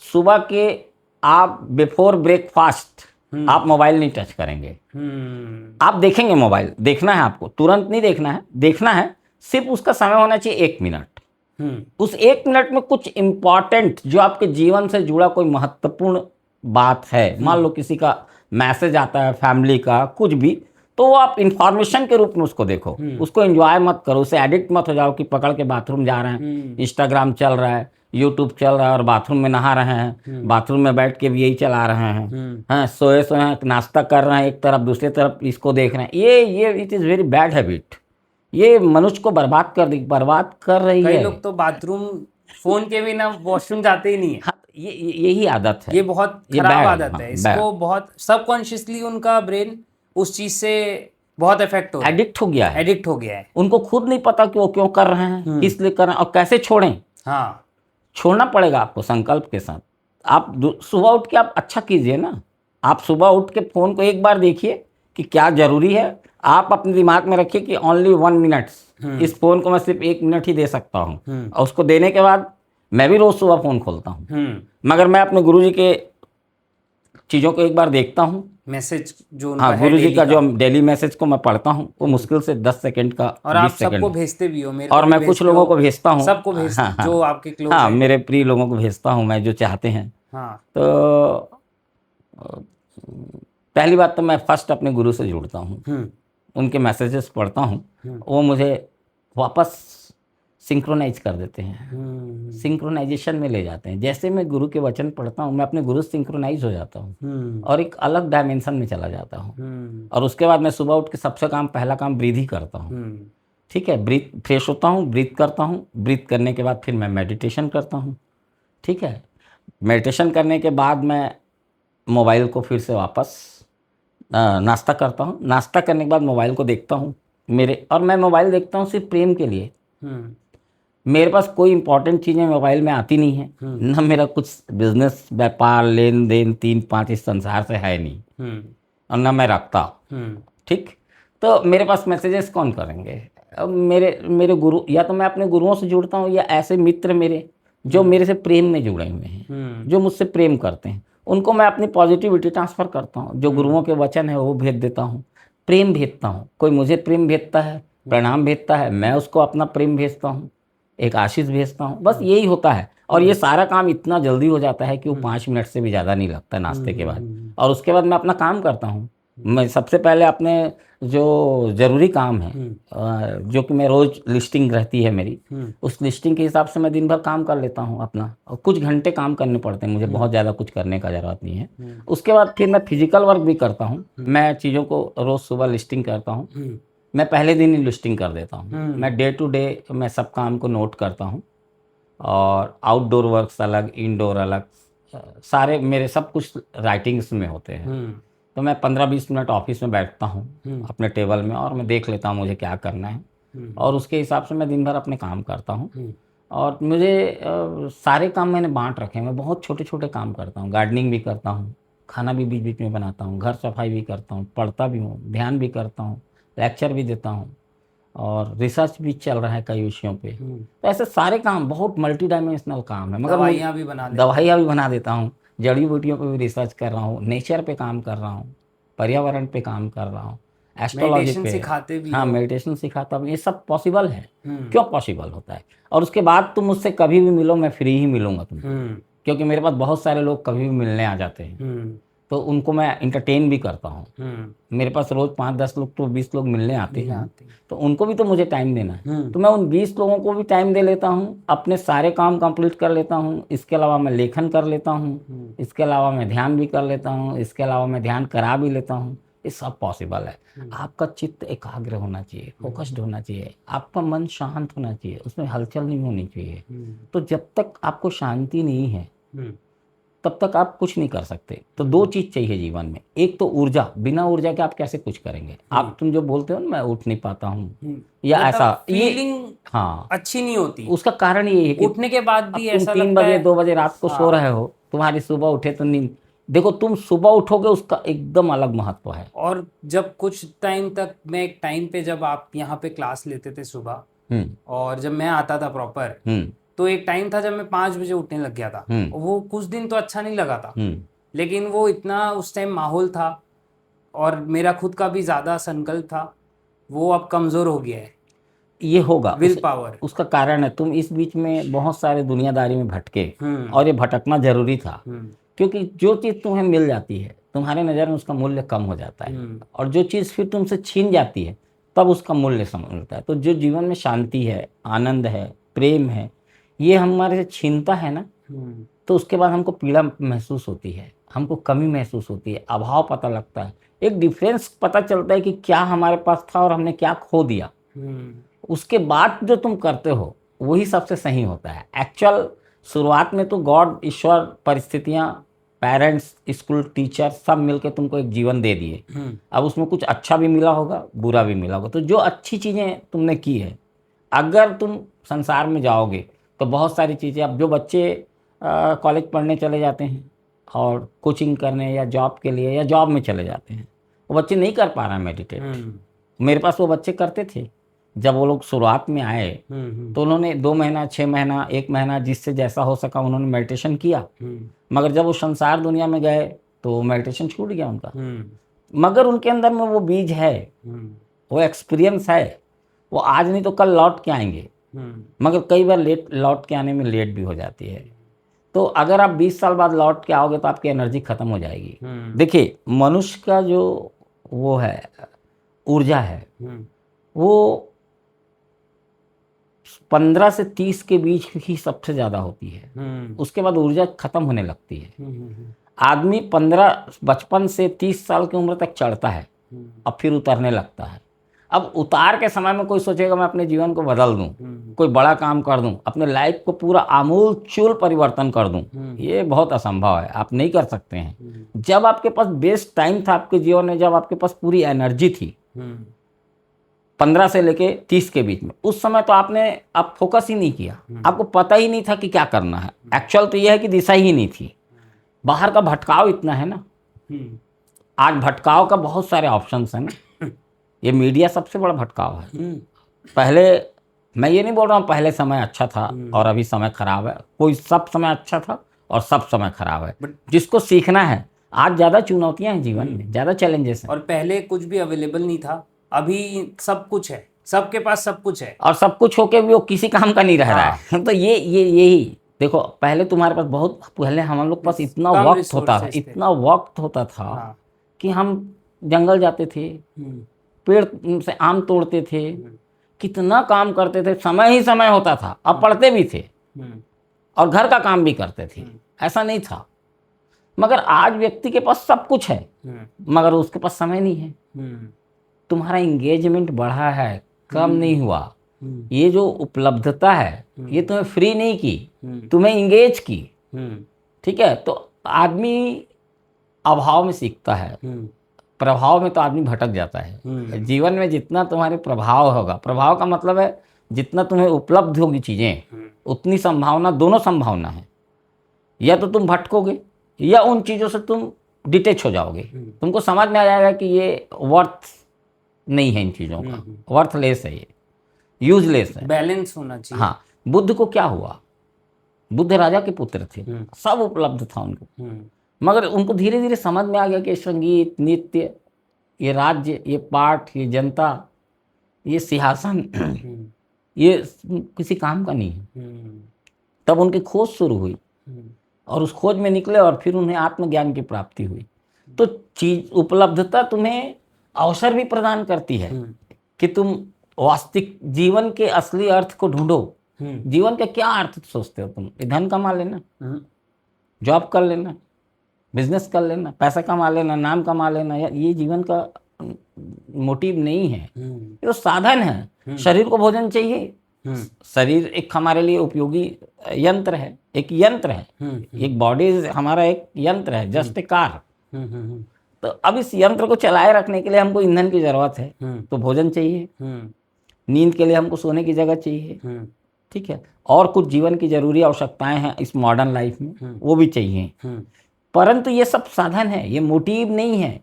सुबह के आप बिफोर ब्रेकफास्ट आप मोबाइल नहीं टच करेंगे। आप देखेंगे, मोबाइल देखना है आपको, तुरंत नहीं देखना है, देखना है सिर्फ उसका समय होना चाहिए 1 मिनट। उस 1 मिनट में कुछ इंपॉर्टेंट जो आपके जीवन से जुड़ा कोई महत्वपूर्ण बात है, मान लो किसी का मैसेज आता है, फैमिली का, कुछ भी, तो वो आप इंफॉर्मेशन के रूप में उसको देखो, उसको एंजॉय मत करो, उसे एडिक्ट मत हो जाओ कि पकड़ के बाथरूम जा रहे हैं, इंस्टाग्राम चल रहा है, यूट्यूब चल रहा है और बाथरूम में नहा रहे हैं, बाथरूम में बैठ के भी यही चला रहे हैं, हाँ, सोए नाश्ता कर रहे हैं एक तरफ, दूसरी तरफ इसको देख रहे हैं। ये it is very bad habit. ये मनुष्य को बर्बाद कर रही है। कई लोग तो बाथरूम फोन के बिना वॉशरूम जाते ही नहीं है। हाँ, यही आदत है, ये बहुत खराब आदत है। इसको बहुत सबकॉन्शियसली उनका ब्रेन उस चीज से बहुत इफेक्ट हो, एडिक्ट हो गया है। उनको खुद नहीं पता कि वो क्यों कर रहे हैं, किस लिए कर रहे हैं और कैसे छोड़ें। हाँ, छोड़ना पड़ेगा आपको संकल्प के साथ। आप सुबह उठ के आप अच्छा कीजिए ना, आप सुबह उठ के फ़ोन को एक बार देखिए कि क्या ज़रूरी है। आप अपने दिमाग में रखिए कि ओनली 1 मिनट, इस फ़ोन को मैं सिर्फ 1 मिनट ही दे सकता हूँ, और उसको देने के बाद मैं भी रोज़ सुबह फ़ोन खोलता हूँ, मगर मैं अपने गुरुजी के चीज़ों को एक बार देखता हूँ, मैसेज जो हाँ, गुरुजी का जो डेली मैसेज को मैं पढ़ता हूँ, वो मुश्किल से 10 सेकंड का, और आप सबको भेजते भी हो, मेरे और मैं कुछ लोगों को भेजता हूँ, सबको भेजते हाँ, जो आपके क्लोज हाँ, मेरे प्रिय लोगों को भेजता हूँ मैं, जो चाहते हैं। हाँ, तो पहली बात तो मैं फर्स्ट अपने गुरु से जुड़ता हूँ, उनके मैसेजेस पढ़ता हूँ, वो मुझे वापस सिंक्रोनाइज कर देते हैं, सिंक्रोनाइजेशन में ले जाते हैं। जैसे मैं गुरु के वचन पढ़ता हूँ, मैं अपने गुरु से सिंक्रोनाइज हो जाता हूँ और एक अलग डायमेंशन में चला जाता हूँ। और उसके बाद मैं सुबह उठ के सबसे पहला काम ब्रीथ ही करता हूँ। ठीक है, ब्रीथ, फ्रेश होता हूँ, ब्रीथ करता हूँ, ब्रीथ करने के बाद फिर मैं मेडिटेशन करता हूँ। ठीक है, मेडिटेशन करने के बाद मैं मोबाइल को फिर से वापस नाश्ता करता हूँ। नाश्ता करने के बाद मोबाइल को देखता हूँ और मैं मोबाइल देखता हूँ सिर्फ प्रेम के लिए। मेरे पास कोई इंपॉर्टेंट चीज़ें मोबाइल में आती नहीं है, ना मेरा कुछ बिजनेस, व्यापार, लेन देन 3-5 इस संसार से है नहीं, और ना मैं रखता। ठीक, तो मेरे पास मैसेजेस कौन करेंगे? अब मेरे गुरु, या तो मैं अपने गुरुओं से जुड़ता हूँ, या ऐसे मित्र मेरे जो मेरे से प्रेम में जुड़े हुए हैं, जो मुझसे प्रेम करते हैं, उनको मैं अपनी पॉजिटिविटी ट्रांसफ़र करता हूँ। जो गुरुओं के वचन है वो भेज देता हूँ, प्रेम भेजता हूँ। कोई मुझे प्रेम भेजता है, प्रणाम भेजता है, मैं उसको अपना प्रेम भेजता हूँ, एक आशीष भेजता हूँ। बस यही होता है। और ये सारा काम इतना जल्दी हो जाता है कि वो 5 मिनट से भी ज़्यादा नहीं लगता नाश्ते के बाद। और उसके बाद मैं अपना काम करता हूँ। मैं सबसे पहले अपने जो ज़रूरी काम है, जो कि मैं रोज़ लिस्टिंग रहती है मेरी, उस लिस्टिंग के हिसाब से मैं दिन भर काम कर लेता हूँ अपना। और कुछ घंटे काम करने पड़ते हैं मुझे, बहुत ज़्यादा कुछ करने का ज़रूरत नहीं है। उसके बाद फिर मैं फिजिकल वर्क भी करता हूँ। मैं चीज़ों को रोज़ सुबह लिस्टिंग करता हूँ। मैं पहले दिन ही लिस्टिंग कर देता हूँ। मैं डे टू डे मैं सब काम को नोट करता हूँ, और आउटडोर वर्क्स अलग, इनडोर अलग, सारे मेरे सब कुछ राइटिंग्स में होते हैं। तो मैं 15-20 मिनट ऑफिस में बैठता हूँ अपने टेबल में, और मैं देख लेता हूँ मुझे क्या करना है, और उसके हिसाब से मैं दिन भर अपने काम करता हूँ। और मुझे सारे काम मैंने बांट रखे हैं। मैं बहुत छोटे छोटे काम करता हूँ। गार्डनिंग भी करता हूँ, खाना भी बीच बीच में बनाता हूँ, घर सफाई भी करता हूँ, पढ़ता भी हूँ, ध्यान भी करता हूँ, लेक्चर भी देता हूँ, और रिसर्च भी चल रहा है कई विषयों पे। तो ऐसे सारे काम बहुत मल्टी डायमेंशनल काम है। मगर दवाइयाँ भी बना दवाइयाँ भी बना देता हूँ, जड़ी बूटियों पे भी रिसर्च कर रहा हूँ, नेचर पे काम कर रहा हूँ, पर्यावरण पे काम कर रहा हूँ, एस्ट्रोलॉजी मेडिटेशन पे। सिखाते भी हाँ, हो। मेडिटेशन सिखाता हूँ। ये सब पॉसिबल है। क्यों पॉसिबल होता है? और उसके बाद तुम मुझसे कभी भी मिलो, मैं फ्री ही मिलूंगा तुमको, क्योंकि मेरे पास बहुत सारे लोग कभी भी मिलने आ जाते हैं, तो उनको मैं इंटरटेन भी करता हूँ। मेरे पास रोज़ 5-10 लोग तो 20 लोग मिलने आते हैं, तो उनको भी तो मुझे टाइम देना है। तो मैं उन 20 लोगों को भी टाइम दे लेता हूँ, अपने सारे काम कंप्लीट कर लेता हूँ। इसके अलावा मैं लेखन कर लेता हूँ, इसके अलावा मैं ध्यान भी कर लेता हूँ, इसके अलावा मैं ध्यान करा भी लेता हूँ। ये सब पॉसिबल है। आपका चित्त एकाग्र होना चाहिए, फोकस्ड होना चाहिए, आपका मन शांत होना चाहिए, उसमें हलचल नहीं होनी चाहिए। तो जब तक आपको शांति नहीं है, तब तक आप कुछ नहीं कर सकते। तो 2 चीज़ चाहिए जीवन में। एक तो ऊर्जा, बिना ऊर्जा के आप कैसे कुछ करेंगे? तुम जो बोलते हो ना, मैं उठ नहीं पाता हूँ, या मतलब ऐसा, फीलिंग हाँ, अच्छी नहीं होती। उसका कारण ये है कि उठने के बाद भी तुम ऐसा 3 लगता बजे है। 2 बजे रात को सो रहे हो, तुम्हारी सुबह उठे तो नींद, देखो तुम सुबह उठोगे उसका एकदम अलग महत्व है। और जब कुछ टाइम तक, मैं एक टाइम पे जब आप यहाँ पे क्लास लेते थे सुबह, और जब मैं आता था प्रॉपर, तो एक टाइम था जब मैं 5 बजे उठने लग गया था। वो कुछ दिन तो अच्छा नहीं लगा था, लेकिन वो इतना उस टाइम माहौल था, और मेरा खुद का भी ज़्यादा संकल्प था, वो अब कमज़ोर हो गया है। ये होगा विल पावर। उसका कारण है, तुम इस बीच में बहुत सारे दुनियादारी में भटके, और ये भटकना जरूरी था, क्योंकि जो चीज़ तुम्हें मिल जाती है, तुम्हारे नज़र में उसका मूल्य कम हो जाता है, और जो चीज़ फिर तुमसे छीन जाती है, तब उसका मूल्य समझता है। तो जो जीवन में शांति है, आनंद है, प्रेम है, ये हमारे से छीनता है ना, तो उसके बाद हमको पीड़ा महसूस होती है, हमको कमी महसूस होती है, अभाव पता लगता है, एक डिफरेंस पता चलता है कि क्या हमारे पास था और हमने क्या खो दिया। उसके बाद जो तुम करते हो वही सबसे सही होता है। एक्चुअल शुरुआत में तो गॉड, ईश्वर, परिस्थितियाँ, पेरेंट्स, स्कूल, टीचर सब मिलके तुमको एक जीवन दे दिए। अब उसमें कुछ अच्छा भी मिला होगा, बुरा भी मिला होगा। तो जो अच्छी चीज़ें तुमने की है, अगर तुम संसार में जाओगे तो बहुत सारी चीज़ें, अब जो बच्चे कॉलेज पढ़ने चले जाते हैं और कोचिंग करने या जॉब के लिए, या जॉब में चले जाते हैं, वो बच्चे नहीं कर पा रहे हैं मेडिटेट। मेरे पास वो बच्चे करते थे। जब वो लोग शुरुआत में आए तो उन्होंने 2 महीना, 6 महीना, 1 महीना, जिससे जैसा हो सका उन्होंने मेडिटेशन किया। मगर जब वो संसार दुनिया में गए तो मेडिटेशन छूट गया उनका। मगर उनके अंदर में वो बीज है, वो एक्सपीरियंस है, वो आज नहीं तो कल लौट के आएंगे। मगर कई बार लौट के आने में लेट भी हो जाती है। तो अगर आप 20 साल बाद लौट के आओगे तो आपकी एनर्जी खत्म हो जाएगी। देखिए, मनुष्य का जो वो है ऊर्जा है वो 15 से 30 के बीच ही सबसे ज़्यादा होती है। उसके बाद ऊर्जा खत्म होने लगती है। आदमी 55 से 30 साल की उम्र तक चढ़ता है, अब फिर उतरने लगता है। अब उतार के समय में कोई सोचेगा मैं अपने जीवन को बदल दूं, कोई बड़ा काम कर दूं, अपने लाइफ को पूरा आमूल चूल परिवर्तन कर दूं, ये बहुत असंभव है, आप नहीं कर सकते हैं। जब आपके पास बेस्ट टाइम था आपके जीवन में, जब आपके पास पूरी एनर्जी थी 15 से लेके 30 के बीच में, उस समय तो आप फोकस ही नहीं किया, आपको पता ही नहीं था कि क्या करना है। एक्चुअल तो यह है कि दिशा ही नहीं थी। बाहर का भटकाव इतना है ना, आज भटकाव का बहुत सारे ऑप्शंस हैं ना, ये मीडिया सबसे बड़ा भटकाव है। पहले, मैं ये नहीं बोल रहा हूँ पहले समय अच्छा था और अभी समय खराब है, कोई सब समय अच्छा था और सब समय खराब है। जिसको सीखना है, आज ज़्यादा चुनौतियाँ हैं जीवन में, ज़्यादा चैलेंजेस हैं। और पहले कुछ भी अवेलेबल नहीं था, अभी सब कुछ है, सबके पास सब कुछ है, और सब कुछ होके भी वो किसी काम का नहीं रह रहा है। तो यही देखो, पहले तुम्हारे पास पहले हम लोग पास इतना कम वक्त होता था, resources थे। इतना वक्त होता था कि हम जंगल जाते थे, पेड़ से आम तोड़ते थे, कितना काम करते थे, समय ही समय होता था। अब पढ़ते भी थे और घर का काम भी करते थे, ऐसा नहीं था। मगर आज व्यक्ति के पास सब कुछ है मगर उसके पास समय नहीं है। तुम्हारा इंगेजमेंट बढ़ा है, कम नहीं हुआ। ये जो उपलब्धता है ये तुम्हें फ्री नहीं की, तुम्हें इंगेज की। ठीक है, तो आदमी अभाव में सीखता है, प्रभाव में तो आदमी भटक जाता है। जीवन में जितना तुम्हारे प्रभाव होगा, प्रभाव का मतलब है जितना तुम्हें उपलब्ध होगी चीज़ें, उतनी संभावना, दोनों संभावना है। या तो तुम भटकोगे या उन चीज़ों से तुम डिटेच हो जाओगे। तुमको समझ में आ जाएगा कि ये वर्थ नहीं है, इन चीज़ों का वर्थलेस है, ये यूजलेस है। बैलेंस होना चाहिए। हाँ, बुद्ध को क्या हुआ? बुद्ध राजा के पुत्र थे, सब उपलब्ध था उनको, मगर उनको धीरे धीरे समझ में आ गया कि संगीत, नृत्य, ये राज्य, ये पाठ, ये जनता, ये सिंहासन ये किसी काम का नहीं है। तब उनकी खोज शुरू हुई और उस खोज में निकले और फिर उन्हें आत्मज्ञान की प्राप्ति हुई। तो चीज, उपलब्धता तुम्हें अवसर भी प्रदान करती है कि तुम वास्तविक जीवन के असली अर्थ को ढूंढो। जीवन का क्या अर्थ सोचते हो तुम? धन कमा लेना, जॉब कर लेना, बिजनेस कर लेना, पैसा कमा लेना, नाम कमा लेना, ये जीवन का मोटिव नहीं है। ये तो साधन है। शरीर को भोजन चाहिए, शरीर एक हमारे लिए उपयोगी यंत्र है, एक यंत्र है, एक बॉडी हमारा एक यंत्र है, जस्ट ए कार। तो अब इस यंत्र को चलाए रखने के लिए हमको ईंधन की जरूरत है, तो भोजन चाहिए, नींद के लिए हमको सोने की जगह चाहिए, ठीक है, और कुछ जीवन की जरूरी आवश्यकताएं हैं इस मॉडर्न लाइफ में, वो भी चाहिए। परंतु ये सब साधन है, ये मोटिव नहीं है।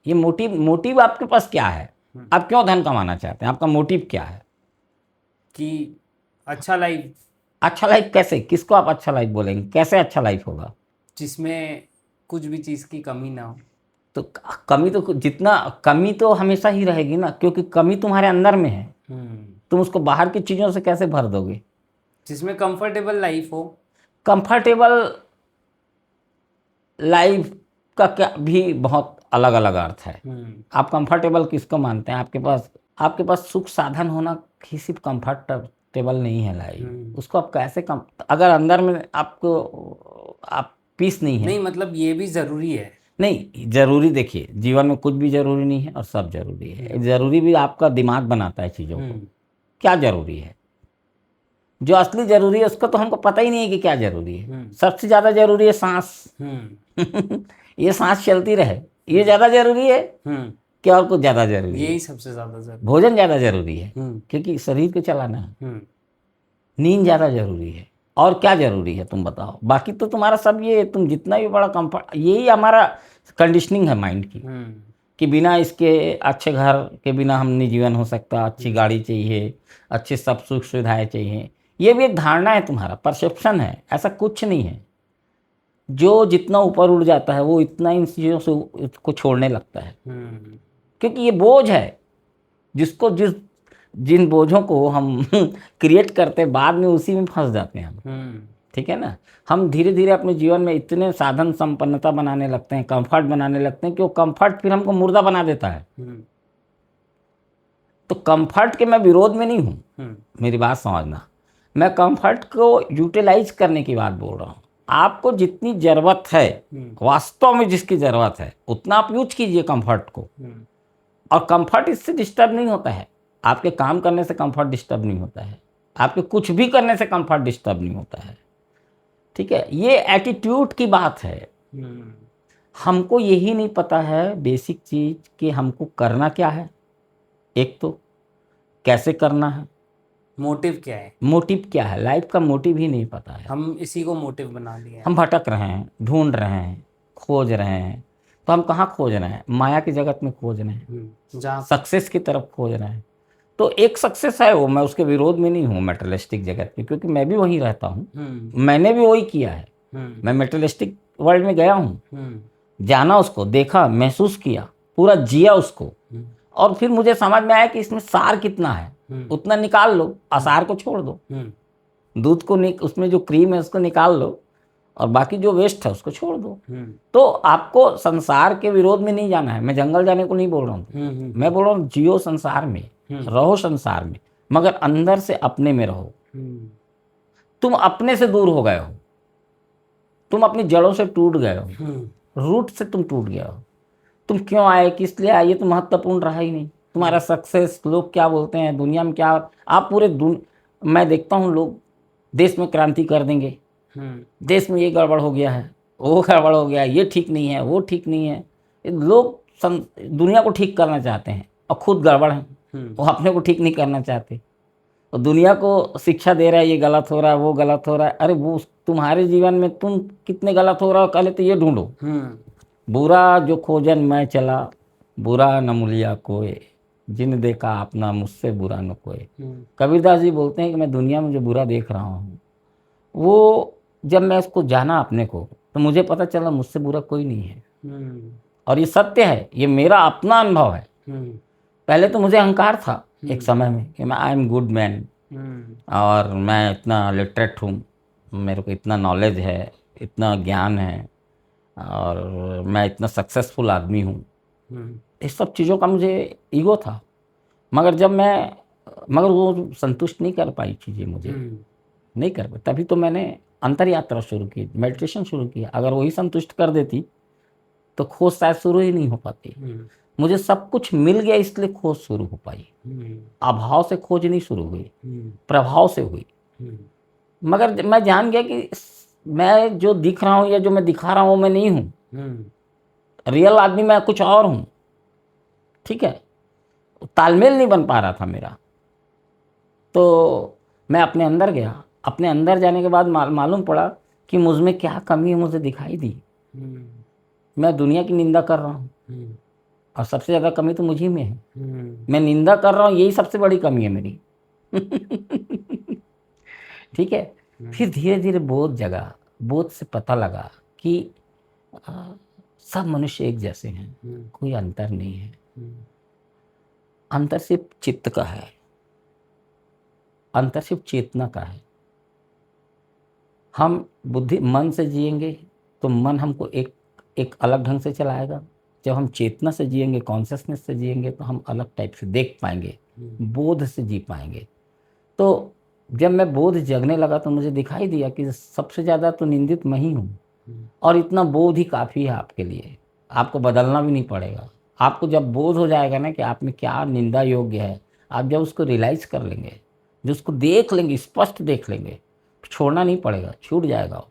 ये मोटिव आपके पास क्या है? आप क्यों धन कमाना चाहते हैं? आपका मोटिव क्या है? कि अच्छा लाइफ कैसे? किसको आप अच्छा लाइफ बोलेंगे? कैसे अच्छा लाइफ होगा? जिसमें कुछ भी चीज़ की कमी ना हो। तो कमी तो हमेशा ही रहेगी ना, क्योंकि कमी तुम्हारे अंदर में है। तुम उसको बाहर की चीज़ों से कैसे भर दोगे? जिसमें कंफर्टेबल लाइफ हो। कंफर्टेबल लाइफ का क्या भी बहुत अलग अलग अर्थ है। आप कंफर्टेबल किसको मानते हैं? आपके पास सुख साधन होना ही सिर्फ कंफर्टेबल नहीं है लाइफ। उसको आप कैसे अगर अंदर में आप पीस नहीं है। नहीं, मतलब ये भी ज़रूरी है। नहीं, जरूरी, देखिए जीवन में कुछ भी जरूरी नहीं है और सब जरूरी है। जरूरी भी आपका दिमाग बनाता है चीज़ों को। क्या जरूरी है? जो असली जरूरी है उसका तो हमको पता ही नहीं है कि क्या जरूरी है। सबसे ज़्यादा जरूरी है सांस। ये सांस चलती रहे, ये ज़्यादा जरूरी है कि और कुछ ज़्यादा जरूरी है? यही सबसे ज़्यादा जरूरी। भोजन ज़्यादा जरूरी है क्योंकि शरीर को चलाना है। नींद ज़्यादा जरूरी है। और क्या जरूरी है तुम बताओ? बाकी तो तुम्हारा सब, ये तुम जितना भी बड़ा कंफर्ट, यही हमारा कंडीशनिंग है माइंड की कि बिना इसके, अच्छे घर के बिना हम नहीं जीवन हो सकता, अच्छी गाड़ी चाहिए, अच्छे सब सुख सुविधाएं चाहिए। ये भी एक धारणा है तुम्हारा, परसेप्शन है, ऐसा कुछ नहीं है। जो जितना ऊपर उड़ जाता है वो इतना इन चीज़ों से को छोड़ने लगता है, क्योंकि ये बोझ है जिन बोझों को हम क्रिएट करते बाद में उसी में फंस जाते हैं हम। ठीक है ना। हम धीरे धीरे अपने जीवन में इतने साधन संपन्नता बनाने लगते हैं, कंफर्ट बनाने लगते हैं कि वो कंफर्ट फिर हमको मुर्दा बना देता है। तो कंफर्ट के मैं विरोध में नहीं हूँ, मेरी बात समझना। मैं कंफर्ट को यूटिलाइज करने की बात बोल रहा हूँ। आपको जितनी ज़रूरत है, वास्तव में जिसकी ज़रूरत है, उतना आप यूज कीजिए कंफर्ट को। और कंफर्ट इससे डिस्टर्ब नहीं होता है। आपके काम करने से कंफर्ट डिस्टर्ब नहीं होता है, आपके कुछ भी करने से कंफर्ट डिस्टर्ब नहीं होता है। ठीक है, ये एटीट्यूड की बात है। हमको यही नहीं पता है बेसिक चीज़ कि हमको करना क्या है, एक तो कैसे करना है, मोटिव क्या है, मोटिव क्या है, लाइफ का मोटिव ही नहीं पता है। हम इसी को मोटिव बना लिया है। हम भटक रहे हैं, ढूंढ रहे हैं, खोज रहे हैं। तो हम कहाँ खोज रहे हैं? माया की जगत में खोज रहे हैं, जहाँ सक्सेस की तरफ खोज रहे हैं। तो एक सक्सेस है वो, मैं उसके विरोध में नहीं हूँ मेटेरियलिस्टिक जगत में, क्योंकि मैं भी वहीं रहता हूँ, मैंने भी वही किया है। मैं मेटेरियलिस्टिक वर्ल्ड में गया हूँ, जाना, उसको देखा, महसूस किया, पूरा जिया उसको, और फिर मुझे समझ में आया कि इसमें सार कितना है, उतना निकाल लो, असार को छोड़ दो। दूध को उसमें जो क्रीम है उसको निकाल लो, और बाकी जो वेस्ट है उसको छोड़ दो। तो आपको संसार के विरोध में नहीं जाना है। मैं जंगल जाने को नहीं बोल रहा हूँ, मैं बोल रहा हूँ जियो संसार में, रहो संसार में, मगर अंदर से अपने में रहो। तुम अपने से दूर हो गए हो, तुम अपनी जड़ों से टूट गए हो, रूट से तुम टूट गए हो। तुम क्यों आए, किस लिए आए, ये तो महत्वपूर्ण रहा ही नहीं। तुम्हारा सक्सेस, लोग क्या बोलते हैं, दुनिया में क्या, आप पूरे मैं देखता हूँ लोग देश में क्रांति कर देंगे, देश में ये गड़बड़ हो गया है, वो गड़बड़ हो गया है, ये ठीक नहीं है, वो ठीक नहीं है। लोग दुनिया को ठीक करना चाहते हैं और खुद गड़बड़ हैं, वो अपने को ठीक नहीं करना चाहते। और दुनिया को शिक्षा दे रहा है, ये गलत हो रहा है, वो गलत हो रहा है। अरे वो तुम्हारे जीवन में तुम कितने गलत हो रहा हो, पहले तो ये ढूंढो। बुरा जो खोजन मैं चला, बुरा न मुलिया कोई, जिन देखा अपना मुझसे बुरा न कोई। कबीरदास जी बोलते हैं कि मैं दुनिया में जो बुरा देख रहा हूँ, वो जब मैं उसको जाना अपने को, तो मुझे पता चला मुझसे बुरा कोई नहीं है। और ये सत्य है, ये मेरा अपना अनुभव है। पहले तो मुझे अहंकार था एक समय में कि मैं आई एम गुड मैन, और मैं इतना लिटरेट हूँ, मेरे को इतना नॉलेज है, इतना ज्ञान है, और मैं इतना सक्सेसफुल आदमी हूँ। इस सब चीज़ों का मुझे ईगो था, मगर वो संतुष्ट नहीं कर पाई चीज़ें, मुझे नहीं कर पाई। तभी तो मैंने अंतर यात्रा शुरू की, मेडिटेशन शुरू किया। अगर वही संतुष्ट कर देती तो खोज शायद शुरू ही नहीं हो पाती। मुझे सब कुछ मिल गया इसलिए खोज शुरू हो पाई। अभाव से खोज नहीं शुरू हुई, प्रभाव से हुई। मगर मैं जान गया कि मैं जो दिख रहा हूँ या जो मैं दिखा रहा हूँ मैं नहीं हूँ, रियल आदमी मैं कुछ और हूँ। ठीक है, तालमेल नहीं बन पा रहा था मेरा। तो मैं अपने अंदर गया, अपने अंदर जाने के बाद मालूम पड़ा कि मुझ में क्या कमी है, मुझे दिखाई दी। मैं दुनिया की निंदा कर रहा हूँ, और सबसे ज़्यादा कमी तो मुझी में है। मैं निंदा कर रहा हूँ, यही सबसे बड़ी कमी है मेरी। ठीक है, फिर धीरे धीरे बोध से पता लगा कि सब मनुष्य एक जैसे हैं, कोई अंतर नहीं है। अंतर सिर्फ चित्त का है, अंतर सिर्फ चेतना का है। हम मन से जिएंगे तो मन हमको एक अलग ढंग से चलाएगा। जब हम चेतना से जिएंगे, कॉन्शियसनेस से जिएंगे, तो हम अलग टाइप से देख पाएंगे, बोध से जी पाएंगे। तो जब मैं बोध जगने लगा तो मुझे दिखाई दिया कि सबसे ज़्यादा तो निंदित मैं ही हूँ, और इतना बोध ही काफ़ी है आपके लिए। आपको बदलना भी नहीं पड़ेगा। आपको जब बोध हो जाएगा ना कि आप में क्या निंदा योग्य है, आप जब उसको रियलाइज़ कर लेंगे, जो उसको देख लेंगे, स्पष्ट देख लेंगे, छोड़ना नहीं पड़ेगा, छूट जाएगा,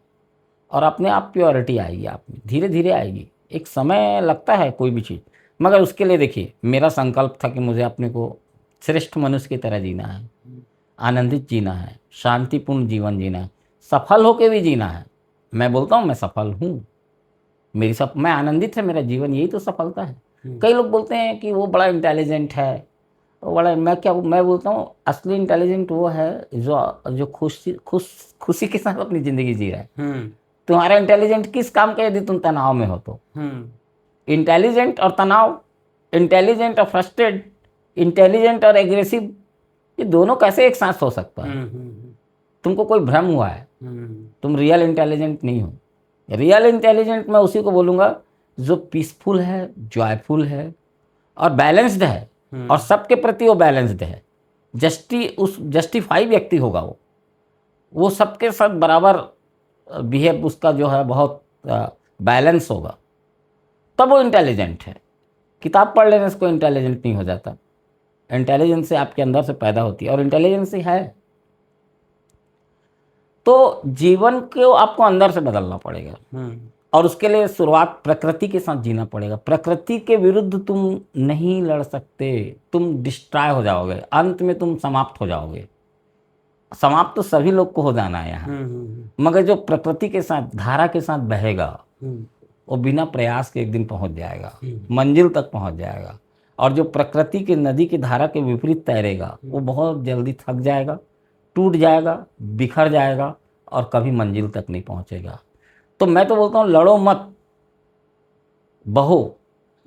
और अपने आप प्योरिटी आएगी आप में, धीरे धीरे आएगी। एक समय लगता है कोई भी चीज़, मगर उसके लिए देखिए, मेरा संकल्प था कि मुझे अपने को श्रेष्ठ मनुष्य की तरह जीना है, आनंदित जीना है, शांतिपूर्ण जीवन जीना है, सफल होकर भी जीना है। मैं बोलता हूँ मैं सफल हूँ, मैं आनंदित है, मेरा जीवन, यही तो सफलता है। कई लोग बोलते हैं कि वो बड़ा इंटेलिजेंट है, मैं बोलता हूँ असली इंटेलिजेंट वो है जो खुशी के साथ अपनी ज़िंदगी जी रहा है। तुम्हारा इंटेलिजेंट किस काम का, यदि तुम तनाव में हो तो। इंटेलिजेंट और तनाव, इंटेलिजेंट और फ्रस्ट्रेट, इंटेलिजेंट और एग्रेसिव, ये दोनों कैसे एक साथ हो सकता है? तुमको कोई भ्रम हुआ है, तुम रियल इंटेलिजेंट नहीं हो। रियल इंटेलिजेंट मैं उसी को बोलूँगा जो पीसफुल है, जॉयफुल है और बैलेंस्ड है, और सबके प्रति वो बैलेंस्ड है। जस्टिफाई व्यक्ति होगा वो सबके साथ बराबर बिहेव, उसका जो है बहुत बैलेंस होगा, तब वो इंटेलिजेंट है। किताब पढ़ लेने से कोई इंटेलिजेंट नहीं हो जाता। इंटेलिजेंस से आपके अंदर से पैदा होती है, और इंटेलिजेंस ही है। तो जीवन को आपको अंदर से बदलना पड़ेगा, और उसके लिए शुरुआत प्रकृति के साथ जीना पड़ेगा। प्रकृति के विरुद्ध तुम नहीं लड़ सकते, तुम डिस्ट्रॉय हो जाओगे, अंत में तुम समाप्त हो जाओगे। समाप्त तो सभी लोग को हो जाना है यहाँ, मगर जो प्रकृति के साथ, धारा के साथ बहेगा, वो बिना प्रयास के एक दिन पहुंच जाएगा, मंजिल तक पहुंच जाएगा। और जो प्रकृति की नदी की धारा के विपरीत तैरेगा, वो बहुत जल्दी थक जाएगा, टूट जाएगा, बिखर जाएगा, और कभी मंजिल तक नहीं पहुंचेगा। तो मैं तो बोलता हूँ, लड़ो मत, बहो,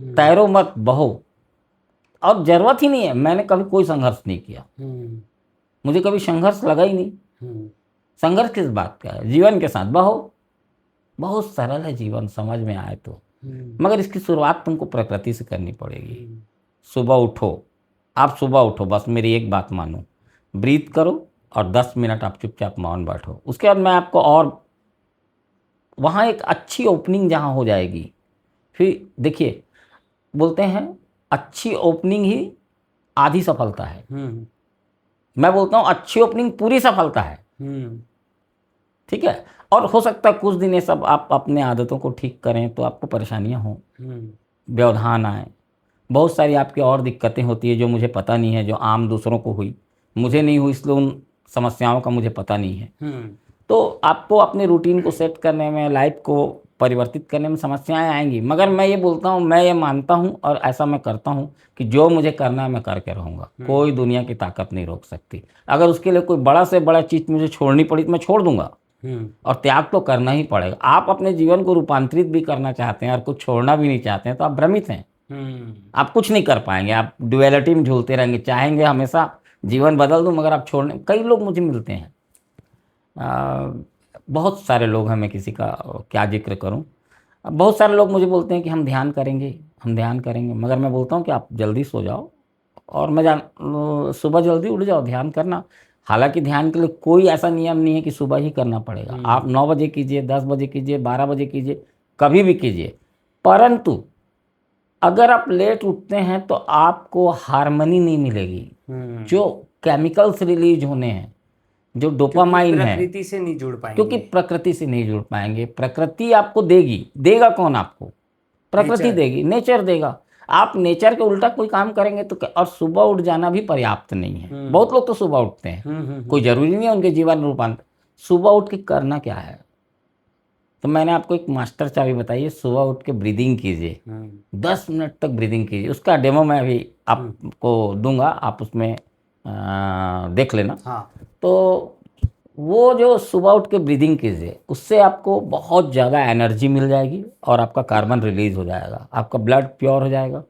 तैरो मत, बहो। और जरूरत ही नहीं है, मैंने कभी कोई संघर्ष नहीं किया, मुझे कभी संघर्ष लगा ही नहीं। संघर्ष किस बात का है? जीवन के साथ बहो, बहुत सरल है जीवन, समझ में आए तो। मगर इसकी शुरुआत तुमको प्रकृति से करनी पड़ेगी। सुबह उठो, आप सुबह उठो, बस मेरी एक बात मानो, ब्रीथ करो और 10 मिनट आप चुपचाप मौन बैठो। उसके बाद मैं आपको, और वहाँ एक अच्छी ओपनिंग जहाँ हो जाएगी, फिर देखिए, बोलते हैं अच्छी ओपनिंग ही आधी सफलता है। मैं बोलता हूँ अच्छी ओपनिंग पूरी सफलता है। ठीक है। और हो सकता है कुछ दिन ये सब आप अपने आदतों को ठीक करें तो आपको परेशानियां हों, व्यवधान आए, बहुत सारी आपकी और दिक्कतें होती है जो मुझे पता नहीं है, जो आम दूसरों को हुई, मुझे नहीं हुई, इसलिए उन समस्याओं का मुझे पता नहीं है। तो आपको अपने रूटीन को सेट करने में, लाइफ को परिवर्तित करने में समस्याएं आएंगी, मगर मैं ये बोलता हूँ, मैं ये मानता हूँ और ऐसा मैं करता हूँ कि जो मुझे करना है मैं करके रहूँगा। कोई दुनिया की ताकत नहीं रोक सकती। अगर उसके लिए कोई बड़ा से बड़ा चीज़ मुझे छोड़नी पड़ी तो मैं छोड़ दूंगा, और त्याग तो करना ही पड़ेगा। आप अपने जीवन को रूपांतरित भी करना चाहते हैं और कुछ छोड़ना भी नहीं चाहते हैं तो आप भ्रमित हैं। आप कुछ नहीं कर पाएंगे, आप ड्युअलिटी में झूलते रहेंगे, चाहेंगे हमेशा जीवन बदल दूं, मगर आप छोड़ने, कई लोग मुझे मिलते हैं, बहुत सारे लोग हैं, मैं किसी का क्या जिक्र करूं, बहुत सारे लोग मुझे बोलते हैं कि हम ध्यान करेंगे, हम ध्यान करेंगे, मगर मैं बोलता हूं कि आप जल्दी सो जाओ और सुबह जल्दी उठ जाओ, ध्यान करना। हालांकि ध्यान के लिए कोई ऐसा नियम नहीं है कि सुबह ही करना पड़ेगा, आप 9 बजे कीजिए, 10 बजे कीजिए, 12 बजे कीजिए, कभी भी कीजिए। परंतु अगर आप लेट उठते हैं तो आपको हार्मनी नहीं मिलेगी। जो केमिकल्स रिलीज होने हैं, जो डोपामाइन है, प्रकृति से नहीं जुड़ पाएंगे, क्योंकि प्रकृति से नहीं जुड़ पाएंगे। प्रकृति आपको देगी, देगा कौन आपको? प्रकृति देगी, नेचर देगा। आप नेचर के उल्टा कोई काम करेंगे तो और सुबह उठ जाना भी पर्याप्त नहीं है। बहुत लोग तो सुबह उठते हैं, कोई जरूरी नहीं है उनके जीवन रूपांतर। सुबह उठ के करना क्या है? तो मैंने आपको एक मास्टर चाबी बताई है, सुबह उठ के ब्रीदिंग कीजिए, 10 मिनट तक ब्रीदिंग कीजिए। उसका डेमो मैं अभी आपको दूंगा, आप उसमें देख लेना। हाँ। तो वो जो सुबह उठ के ब्रीदिंग कीजिए, उससे आपको बहुत ज़्यादा एनर्जी मिल जाएगी और आपका कार्बन रिलीज हो जाएगा, आपका ब्लड प्योर हो जाएगा,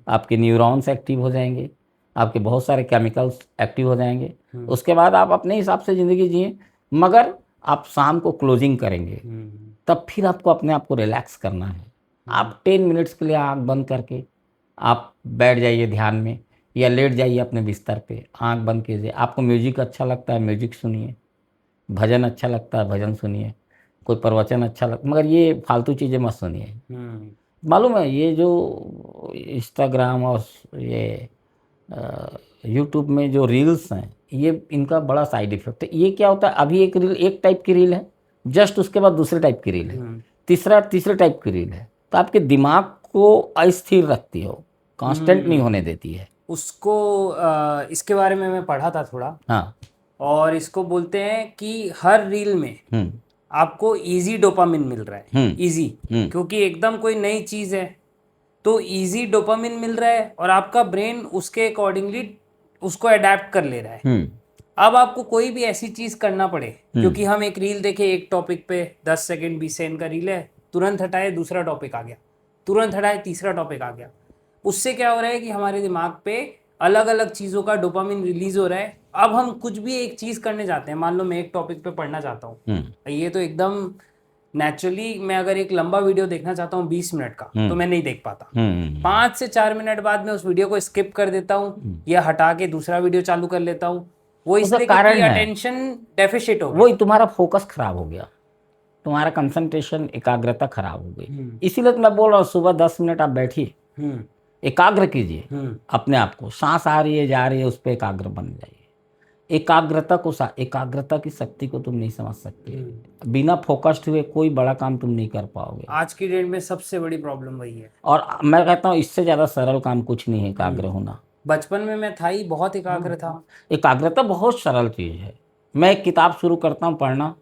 आपके न्यूरॉन्स एक्टिव हो जाएंगे, आपके बहुत सारे केमिकल्स एक्टिव हो जाएंगे। उसके बाद आप अपने हिसाब से ज़िंदगी जिए, मगर आप शाम को क्लोजिंग करेंगे, तब फिर आपको अपने आप को रिलैक्स करना है। आप 10 मिनट्स के लिए आँख बंद करके आप बैठ जाइए ध्यान में, या लेट जाइए अपने बिस्तर पे, आँख बंद कीजिए। आपको म्यूजिक अच्छा लगता है, म्यूजिक सुनिए, भजन अच्छा लगता है, भजन सुनिए, कोई प्रवचन अच्छा लगता, मगर ये फालतू चीज़ें मत सुनिए। मालूम है ये जो इंस्टाग्राम और ये यूट्यूब में जो रील्स हैं, ये इनका बड़ा साइड इफेक्ट है। ये क्या होता है, अभी एक रील, एक टाइप की रील है, जस्ट उसके बाद दूसरे टाइप की रील है, तीसरे टाइप की रील है, तो आपके दिमाग को अस्थिर रखती है, कांस्टेंट नहीं होने देती है उसको। इसके बारे में मैं पढ़ा था थोड़ा। हाँ। और इसको बोलते हैं कि हर रील में आपको इजी डोपामिन मिल रहा है, इजी, क्योंकि एकदम कोई नई चीज है तो इजी डोपामिन मिल रहा है और आपका ब्रेन उसके अकॉर्डिंगली उसको अडेप्ट कर ले रहा है। अब आपको कोई भी ऐसी चीज करना पड़े, क्योंकि हम एक रील देखे, एक टॉपिक पे 10 सेकंड 20 सेकंड का रील है, तुरंत हटाए दूसरा टॉपिक आ गया, तुरंत हटाए तीसरा टॉपिक आ गया। उससे क्या हो रहा है कि हमारे दिमाग पे अलग अलग चीज़ों का डोपामिन रिलीज हो रहा है, अब हम कुछ भी एक चीज करने जाते हैं, मान लो मैं एक टॉपिक पे पढ़ना चाहता हूँ, ये तो एकदम नेचुरली, मैं अगर एक लंबा वीडियो देखना चाहता हूँ 20 मिनट का, तो मैं नहीं देख पाता। 5 से 4 मिनट बाद मैं उस वीडियो को स्किप कर देता हूँ या हटा के दूसरा वीडियो चालू कर लेता हूँ। वो उसका इसलिए कारण क्योंकि है अटेंशन डेफिशिट हो गया। वही, तुम्हारा फोकस खराब हो गया, तुम्हारा कंसंट्रेशन, एकाग्रता खराब हो गई। इसीलिए तो मैं बोल रहा हूँ सुबह 10 मिनट आप बैठिए, हम्म एकाग्र कीजिए हम्म अपने आप को, सांस आ रही है जा रही है उस पर एकाग्र बन जाइए। एकाग्रता की शक्ति को तुम नहीं समझ सकते। बिना फोकस्ड हुए कोई बड़ा काम तुम नहीं कर पाओगे। आज की डेट में सबसे बड़ी प्रॉब्लम वही है। और मैं कहता हूँ इससे ज़्यादा सरल काम कुछ नहीं है एकाग्र होना। बचपन में मैं था ही बहुत एकाग्र था। एकाग्रता बहुत सरल चीज़ है। मैं एक किताब शुरू करता हूँ पढ़ना,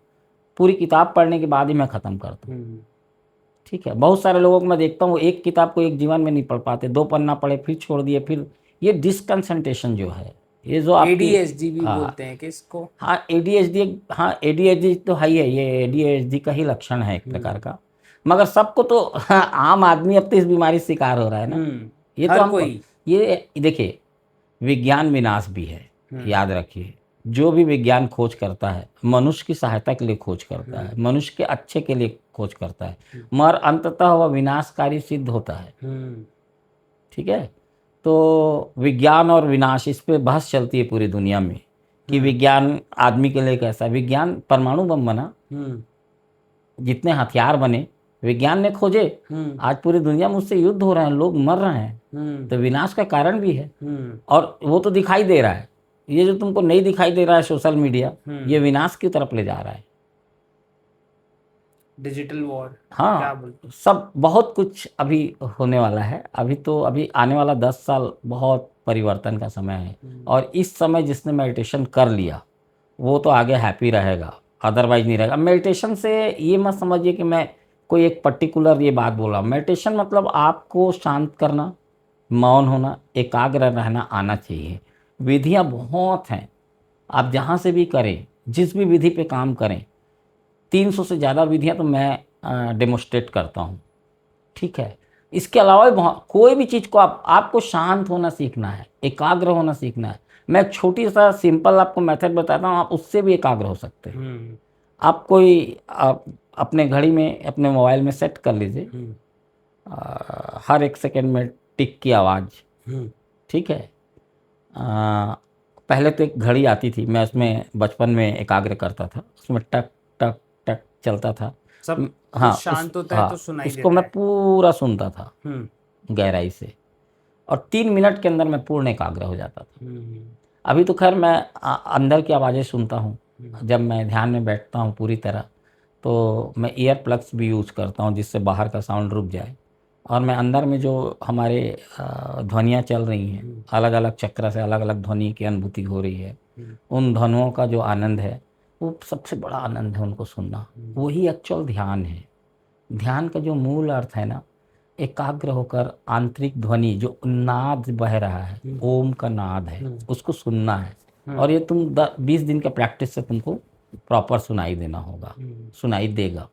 पूरी किताब पढ़ने के बाद ही मैं ख़त्म करता हूँ। ठीक है, बहुत सारे लोगों को मैं देखता हूँ एक किताब को एक जीवन में नहीं पढ़ पाते, 2 पन्ना पढ़े फिर छोड़ दिए। फिर ये डिसकंसंट्रेशन जो है, ये जो आपकी एडीएचडी भी बोलते हैं किसको? हाँ एडीएचडी, हाँ एडीएचडी तो है ही है, ये एडीएचडी का ही लक्षण है एक प्रकार का। मगर सबको तो आम आदमी अब तो इस बीमारी से शिकार हो रहा है ना। ये तो हर हमको, कोई। ये देखिए विज्ञान विनाश भी है, याद रखिए। जो भी विज्ञान खोज करता है मनुष्य की सहायता के लिए खोज करता है, मनुष्य के अच्छे के लिए खोज करता है, मगर अंततः वह विनाशकारी सिद्ध होता है। ठीक है, तो विज्ञान और विनाश, इस पे बहस चलती है पूरी दुनिया में कि विज्ञान आदमी के लिए कैसा है। विज्ञान, परमाणु बम बना, जितने हथियार बने विज्ञान ने खोजे, आज पूरी दुनिया में उससे युद्ध हो रहे हैं, लोग मर रहे हैं, तो विनाश का कारण भी है। और वो तो दिखाई दे रहा है, ये जो तुमको नहीं दिखाई दे रहा है सोशल मीडिया, ये विनाश की तरफ ले जा रहा है। डिजिटल वॉर, क्या हाँ, बोलते? सब बहुत कुछ अभी होने वाला है। अभी आने वाला 10 साल बहुत परिवर्तन का समय है। और इस समय जिसने मेडिटेशन कर लिया वो तो आगे हैप्पी रहेगा, अदरवाइज नहीं रहेगा। मेडिटेशन से ये मत समझिए कि मैं कोई एक पर्टिकुलर ये बात बोल रहा हूँ। मेडिटेशन मतलब आपको शांत करना, मौन होना, एकाग्र रहना आना चाहिए। विधियाँ बहुत हैं, आप जहाँ से भी करें, जिस भी विधि पे काम करें, 300 से ज़्यादा विधियाँ तो मैं डेमोस्ट्रेट करता हूँ। ठीक है, इसके अलावा भी बहुत, कोई भी चीज़ को आपको शांत होना सीखना है, एकाग्र होना सीखना है। मैं एक छोटी सा सिंपल आपको मेथड बताता हूँ, आप उससे भी एकाग्र हो सकते हैं। आप अपने घड़ी में, अपने मोबाइल में सेट कर लीजिए हर 1 सेकंड में टिक की आवाज़। ठीक है, पहले तो एक घड़ी आती थी, मैं उसमें बचपन में एकाग्र करता था, उसमें टक टक टक चलता था। सब हाँ, शांत होता है तो सुनाई उसको देता मैं है। पूरा सुनता था गहराई से, और 3 मिनट के अंदर मैं पूर्ण एकाग्र हो जाता था। अभी तो खैर मैं अंदर की आवाज़ें सुनता हूँ। जब मैं ध्यान में बैठता हूँ पूरी तरह, तो मैं ईयर प्लग्स भी यूज़ करता हूँ जिससे बाहर का साउंड रुक जाए, और मैं अंदर में जो हमारे ध्वनियाँ चल रही हैं, अलग अलग चक्र से अलग अलग ध्वनि की अनुभूति हो रही है, उन ध्वनियों का जो आनंद है वो सबसे बड़ा आनंद है, उनको सुनना। वही एक्चुअल ध्यान है। ध्यान का जो मूल अर्थ है ना, एकाग्र होकर आंतरिक ध्वनि जो नाद बह रहा है, ओम का नाद है, उसको सुनना है। और ये तुम 20 दिन का प्रैक्टिस से तुमको प्रॉपर सुनाई देना होगा, सुनाई देगा।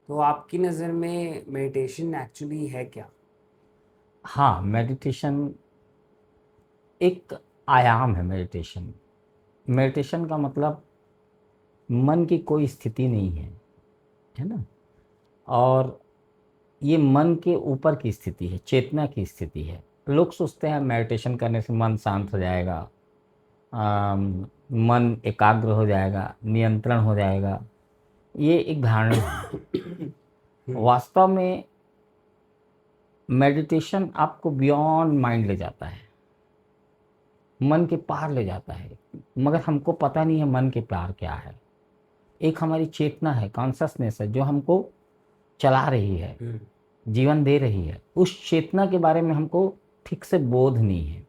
तो आपकी नज़र में मेडिटेशन एक्चुअली है क्या? हाँ, मेडिटेशन एक आयाम है। मेडिटेशन का मतलब मन की कोई स्थिति नहीं है ना। और ये मन के ऊपर की स्थिति है, चेतना की स्थिति है। लोग सोचते हैं मेडिटेशन करने से मन शांत हो जाएगा, मन एकाग्र हो जाएगा, नियंत्रण हो जाएगा। ये एक धारणा है। वास्तव में मेडिटेशन आपको बियॉन्ड माइंड ले जाता है, मन के पार ले जाता है। मगर हमको पता नहीं है मन के पार क्या है। एक हमारी चेतना है, कॉन्शसनेस है, जो हमको चला रही है, जीवन दे रही है। उस चेतना के बारे में हमको ठीक से बोध नहीं है।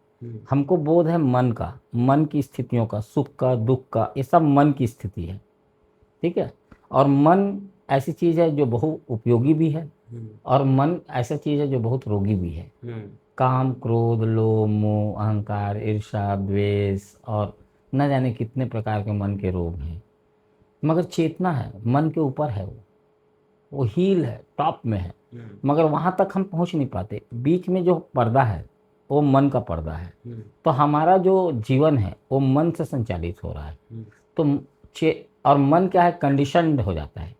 हमको बोध है मन का, मन की स्थितियों का, सुख का, दुख का, ये सब मन की स्थिति है। ठीक है, और मन ऐसी चीज़ है जो बहुत उपयोगी भी है, और मन ऐसा चीज़ है जो बहुत रोगी भी है। काम, क्रोध, लोभ, मोह, अहंकार, ईर्ष्या, द्वेष और न जाने कितने प्रकार के मन के रोग हैं। मगर चेतना है, मन के ऊपर है, वो हील है, टॉप में है, मगर वहाँ तक हम पहुँच नहीं पाते। बीच में जो पर्दा है वो मन का पर्दा है। तो हमारा जो जीवन है वो मन से संचालित हो रहा है। तो और मन क्या है, कंडीशनड हो जाता है।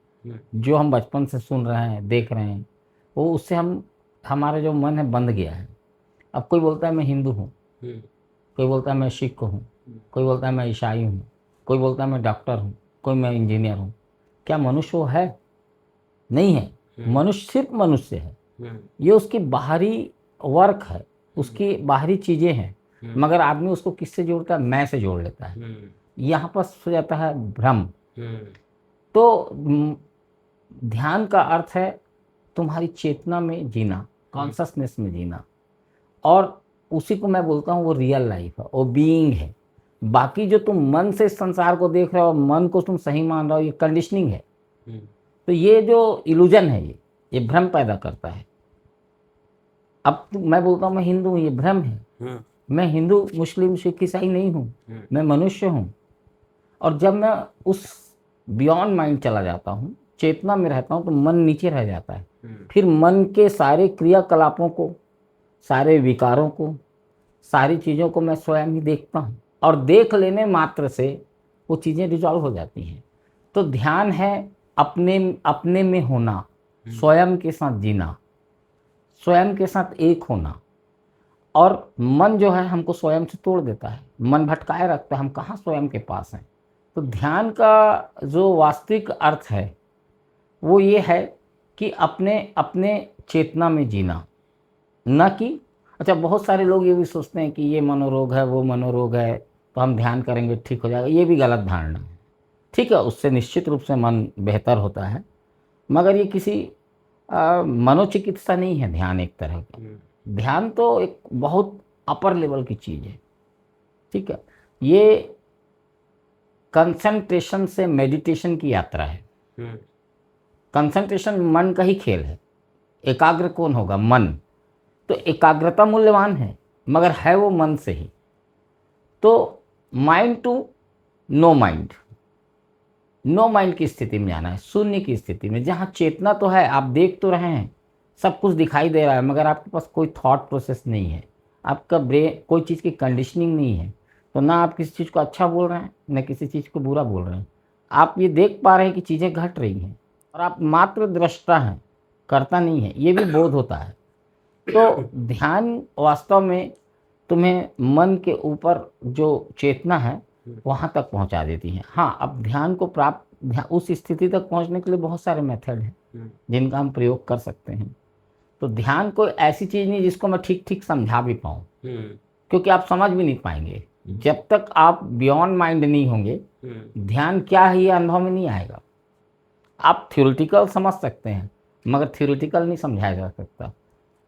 जो हम बचपन से सुन रहे हैं, देख रहे हैं, वो उससे हमारा जो मन है बंध गया है। अब कोई बोलता है मैं हिंदू हूँ, कोई बोलता है मैं सिख हूँ, कोई बोलता है मैं ईसाई हूँ, कोई बोलता है मैं डॉक्टर हूँ, कोई मैं इंजीनियर हूँ। क्या मनुष्य वो है? नहीं है। मनुष्य सिर्फ मनुष्य है। ये उसकी बाहरी वर्क है, उसकी बाहरी चीज़ें हैं, मगर आदमी उसको किससे जोड़ता है? मैं से जोड़ लेता है। यहाँ पर हो जाता है भ्रम। तो ध्यान का अर्थ है तुम्हारी चेतना में जीना, कॉन्शसनेस में जीना, और उसी को मैं बोलता हूँ वो रियल लाइफ है, वो बीइंग है। बाकी जो तुम मन से इस संसार को देख रहे हो, मन को तुम सही मान रहे हो, ये कंडीशनिंग है। तो ये जो इल्यूजन है, ये भ्रम पैदा करता है। अब मैं बोलता हूँ मैं हिंदू हूँ, ये भ्रम है। मैं हिंदू, मुस्लिम, सिख, ईसाई नहीं हूँ, मैं मनुष्य हूँ। और जब मैं उस बियॉन्ड माइंड चला जाता हूँ, चेतना में रहता हूँ, तो मन नीचे रह जाता है। फिर मन के सारे क्रियाकलापों को, सारे विकारों को, सारी चीज़ों को मैं स्वयं ही देखता हूँ, और देख लेने मात्र से वो चीज़ें रिजॉल्व हो जाती हैं। तो ध्यान है अपने में होना, स्वयं के साथ जीना, स्वयं के साथ एक होना। और मन जो है हमको स्वयं से तोड़ देता है, मन भटकाए रखता है, हम कहाँ स्वयं के पास हैं। तो ध्यान का जो वास्तविक अर्थ है वो ये है कि अपने अपने चेतना में जीना, न कि अच्छा, बहुत सारे लोग ये भी सोचते हैं कि ये मनोरोग है, वो मनोरोग है, तो हम ध्यान करेंगे ठीक हो जाएगा। ये भी गलत धारणा है। ठीक है, उससे निश्चित रूप से मन बेहतर होता है, मगर ये किसी मनोचिकित्सा नहीं है। ध्यान एक तरह का, ध्यान तो एक बहुत अपर लेवल की चीज़ है। ठीक है, ये कंसंट्रेशन से मेडिटेशन की यात्रा है। कंसंट्रेशन मन का ही खेल है। एकाग्र कौन होगा? मन। तो एकाग्रता मूल्यवान है, मगर है वो मन से ही। तो mind to no mind, no mind की स्थिति में जाना है, शून्य की स्थिति में, जहाँ चेतना तो है, आप देख तो रहे हैं, सब कुछ दिखाई दे रहा है, मगर आपके पास कोई थॉट प्रोसेस नहीं है, आपका ब्रेन कोई चीज़ की कंडीशनिंग नहीं है। तो ना आप किसी चीज़ को अच्छा बोल रहे हैं, न किसी चीज़ को बुरा बोल रहे हैं। आप ये देख पा रहे हैं कि चीज़ें घट रही हैं, और आप मात्र दृष्टा हैं, करता नहीं है, ये भी बोध होता है। तो ध्यान वास्तव में तुम्हें मन के ऊपर जो चेतना है वहाँ तक पहुँचा देती है। हाँ, अब ध्यान को उस स्थिति तक पहुँचने के लिए बहुत सारे मेथड हैं जिनका हम प्रयोग कर सकते हैं। तो ध्यान कोई ऐसी चीज़ नहीं जिसको मैं ठीक ठीक समझा भी पाऊँ, क्योंकि आप समझ भी नहीं पाएंगे जब तक आप बियॉन्ड माइंड नहीं होंगे। ध्यान क्या है ये अनुभव में नहीं आएगा। आप थ्योरेटिकल समझ सकते हैं, मगर थ्योरेटिकल नहीं समझाया जा सकता।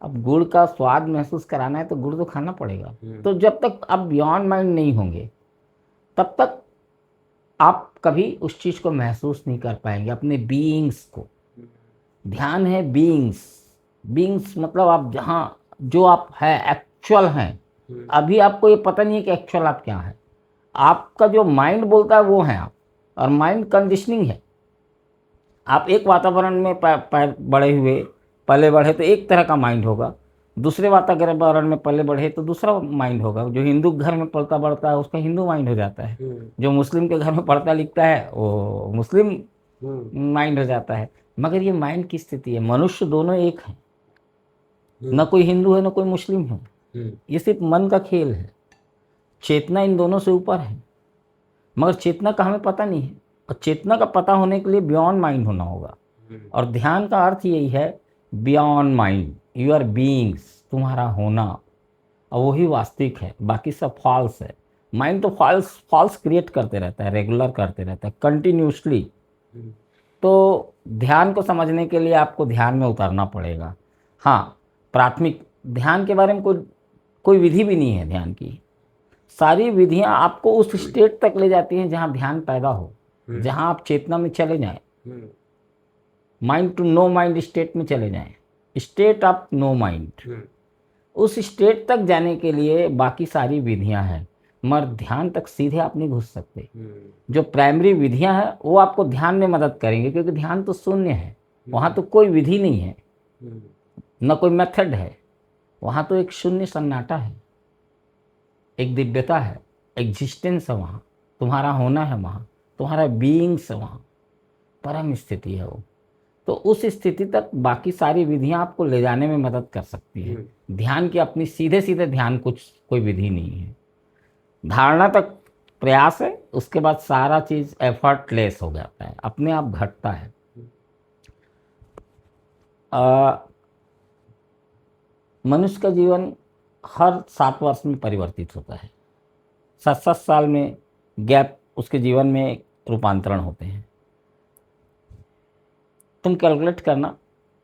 अब गुड़ का स्वाद महसूस कराना है तो गुड़ तो खाना पड़ेगा। तो जब तक आप बियॉन्ड माइंड नहीं होंगे, तब तक आप कभी उस चीज़ को महसूस नहीं कर पाएंगे, अपने बीइंग्स को। ध्यान है बीइंग्स। बीइंग्स मतलब आप जहाँ जो आप है, एक्चुअल हैं। अभी आपको ये पता नहीं है कि एक्चुअल आप क्या है। आपका जो माइंड बोलता है वो है आप, और माइंड कंडीशनिंग है। आप एक वातावरण में बड़े हुए, पले बढ़े तो एक तरह का माइंड होगा, दूसरे वातावरण में पले बढ़े तो दूसरा माइंड होगा। जो हिंदू घर में पलता बढ़ता है उसका हिंदू माइंड हो जाता है, जो मुस्लिम के घर में पढ़ता लिखता है वो मुस्लिम माइंड हो जाता है। मगर ये माइंड की स्थिति है, मनुष्य दोनों एक है, न कोई हिंदू है न कोई मुस्लिम है। ये सिर्फ मन का खेल है। चेतना इन दोनों से ऊपर है, मगर चेतना का हमें पता नहीं है, और चेतना का पता होने के लिए बियॉन्ड माइंड होना होगा। और ध्यान का अर्थ यही है, बियॉन्ड माइंड, यूर बीइंग्स, तुम्हारा होना, और वही वास्तविक है, बाकी सब फॉल्स है। माइंड तो फॉल्स क्रिएट करते रहता है, रेगुलर करते रहता है, कंटिन्यूसली। तो ध्यान को समझने के लिए आपको ध्यान में उतरना पड़ेगा। हाँ, प्राथमिक ध्यान के बारे में कोई विधि भी नहीं है ध्यान की। सारी विधियां आपको उस स्टेट तक ले जाती हैं जहां ध्यान पैदा हो, जहां आप चेतना में चले जाएं, mind to no mind state में चले जाएं, स्टेट ऑफ नो माइंड। उस स्टेट तक जाने के लिए बाकी सारी विधियां हैं, मगर ध्यान तक सीधे आप नहीं घुस सकते। जो प्राइमरी विधियां हैं वो आपको ध्यान में मदद करेंगे, क्योंकि ध्यान तो शून्य है, वहाँ तो कोई विधि नहीं है, न कोई मेथड है, वहाँ तो एक शून्य सन्नाटा है, एक दिव्यता है, एग्जिस्टेंस है वहाँ, तुम्हारा होना है वहाँ, तुम्हारा बीइंग्स है वहाँ, परम स्थिति है वो। तो उस स्थिति तक बाकी सारी विधियां आपको ले जाने में मदद कर सकती है। ध्यान की अपनी सीधे सीधे ध्यान कुछ कोई विधि नहीं है, धारणा तक प्रयास है, उसके बाद सारा चीज एफर्टलेस हो जाता है, अपने आप घटता है। मनुष्य का जीवन हर 7 वर्ष में परिवर्तित होता है, 7-7 साल में गैप उसके जीवन में रूपांतरण होते हैं। तुम कैलकुलेट करना,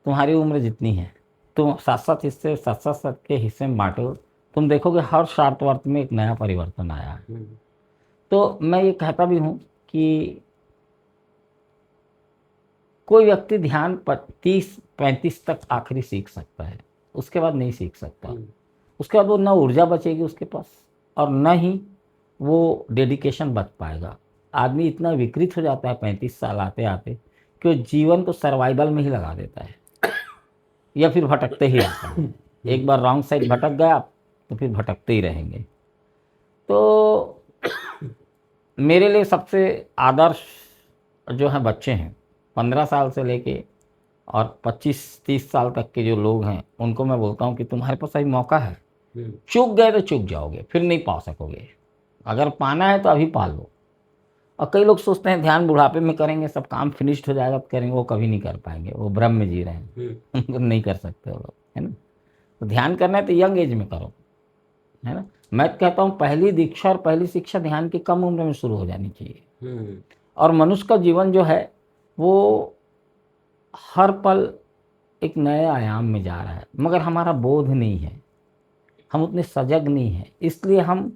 तुम्हारी उम्र जितनी है, तुम 7-7 हिस्से 7-7 के हिस्से में बांटो, तुम देखोगे हर 7 वर्ष में एक नया परिवर्तन आया है। तो मैं ये कहता भी हूँ कि कोई व्यक्ति ध्यान 30-35 तक आखिरी सीख सकता है, उसके बाद नहीं सीख सकता। उसके बाद वो न ऊर्जा बचेगी उसके पास और न ही वो डेडिकेशन बच पाएगा। आदमी इतना विकृत हो जाता है 35 साल आते आते कि वो जीवन को सर्वाइवल में ही लगा देता है या फिर भटकते ही रहता है। एक बार रॉन्ग साइड भटक गया तो फिर भटकते ही रहेंगे। तो मेरे लिए सबसे आदर्श जो है बच्चे हैं, 15 साल से लेके और 25-30 साल तक के जो लोग हैं, उनको मैं बोलता हूँ कि तुम्हारे पास अभी मौका है, चूक गए तो चूक जाओगे, फिर नहीं पा सकोगे। अगर पाना है तो अभी पा लो। और कई लोग सोचते हैं ध्यान बुढ़ापे में करेंगे, सब काम फिनिश्ड हो जाएगा तो करेंगे, वो कभी नहीं कर पाएंगे, वो भ्रम में जी रहे हैं। उनको नहीं कर सकते वो लोग, है ना। तो ध्यान करना है तो यंग एज में करो, है ना। मैं कहता हूँ पहली दीक्षा और पहली शिक्षा ध्यान की कम उम्र में शुरू हो जानी चाहिए। और मनुष्य का जीवन जो है वो हर पल एक नए आयाम में जा रहा है, मगर हमारा बोध नहीं है, हम उतने सजग नहीं हैं, इसलिए हम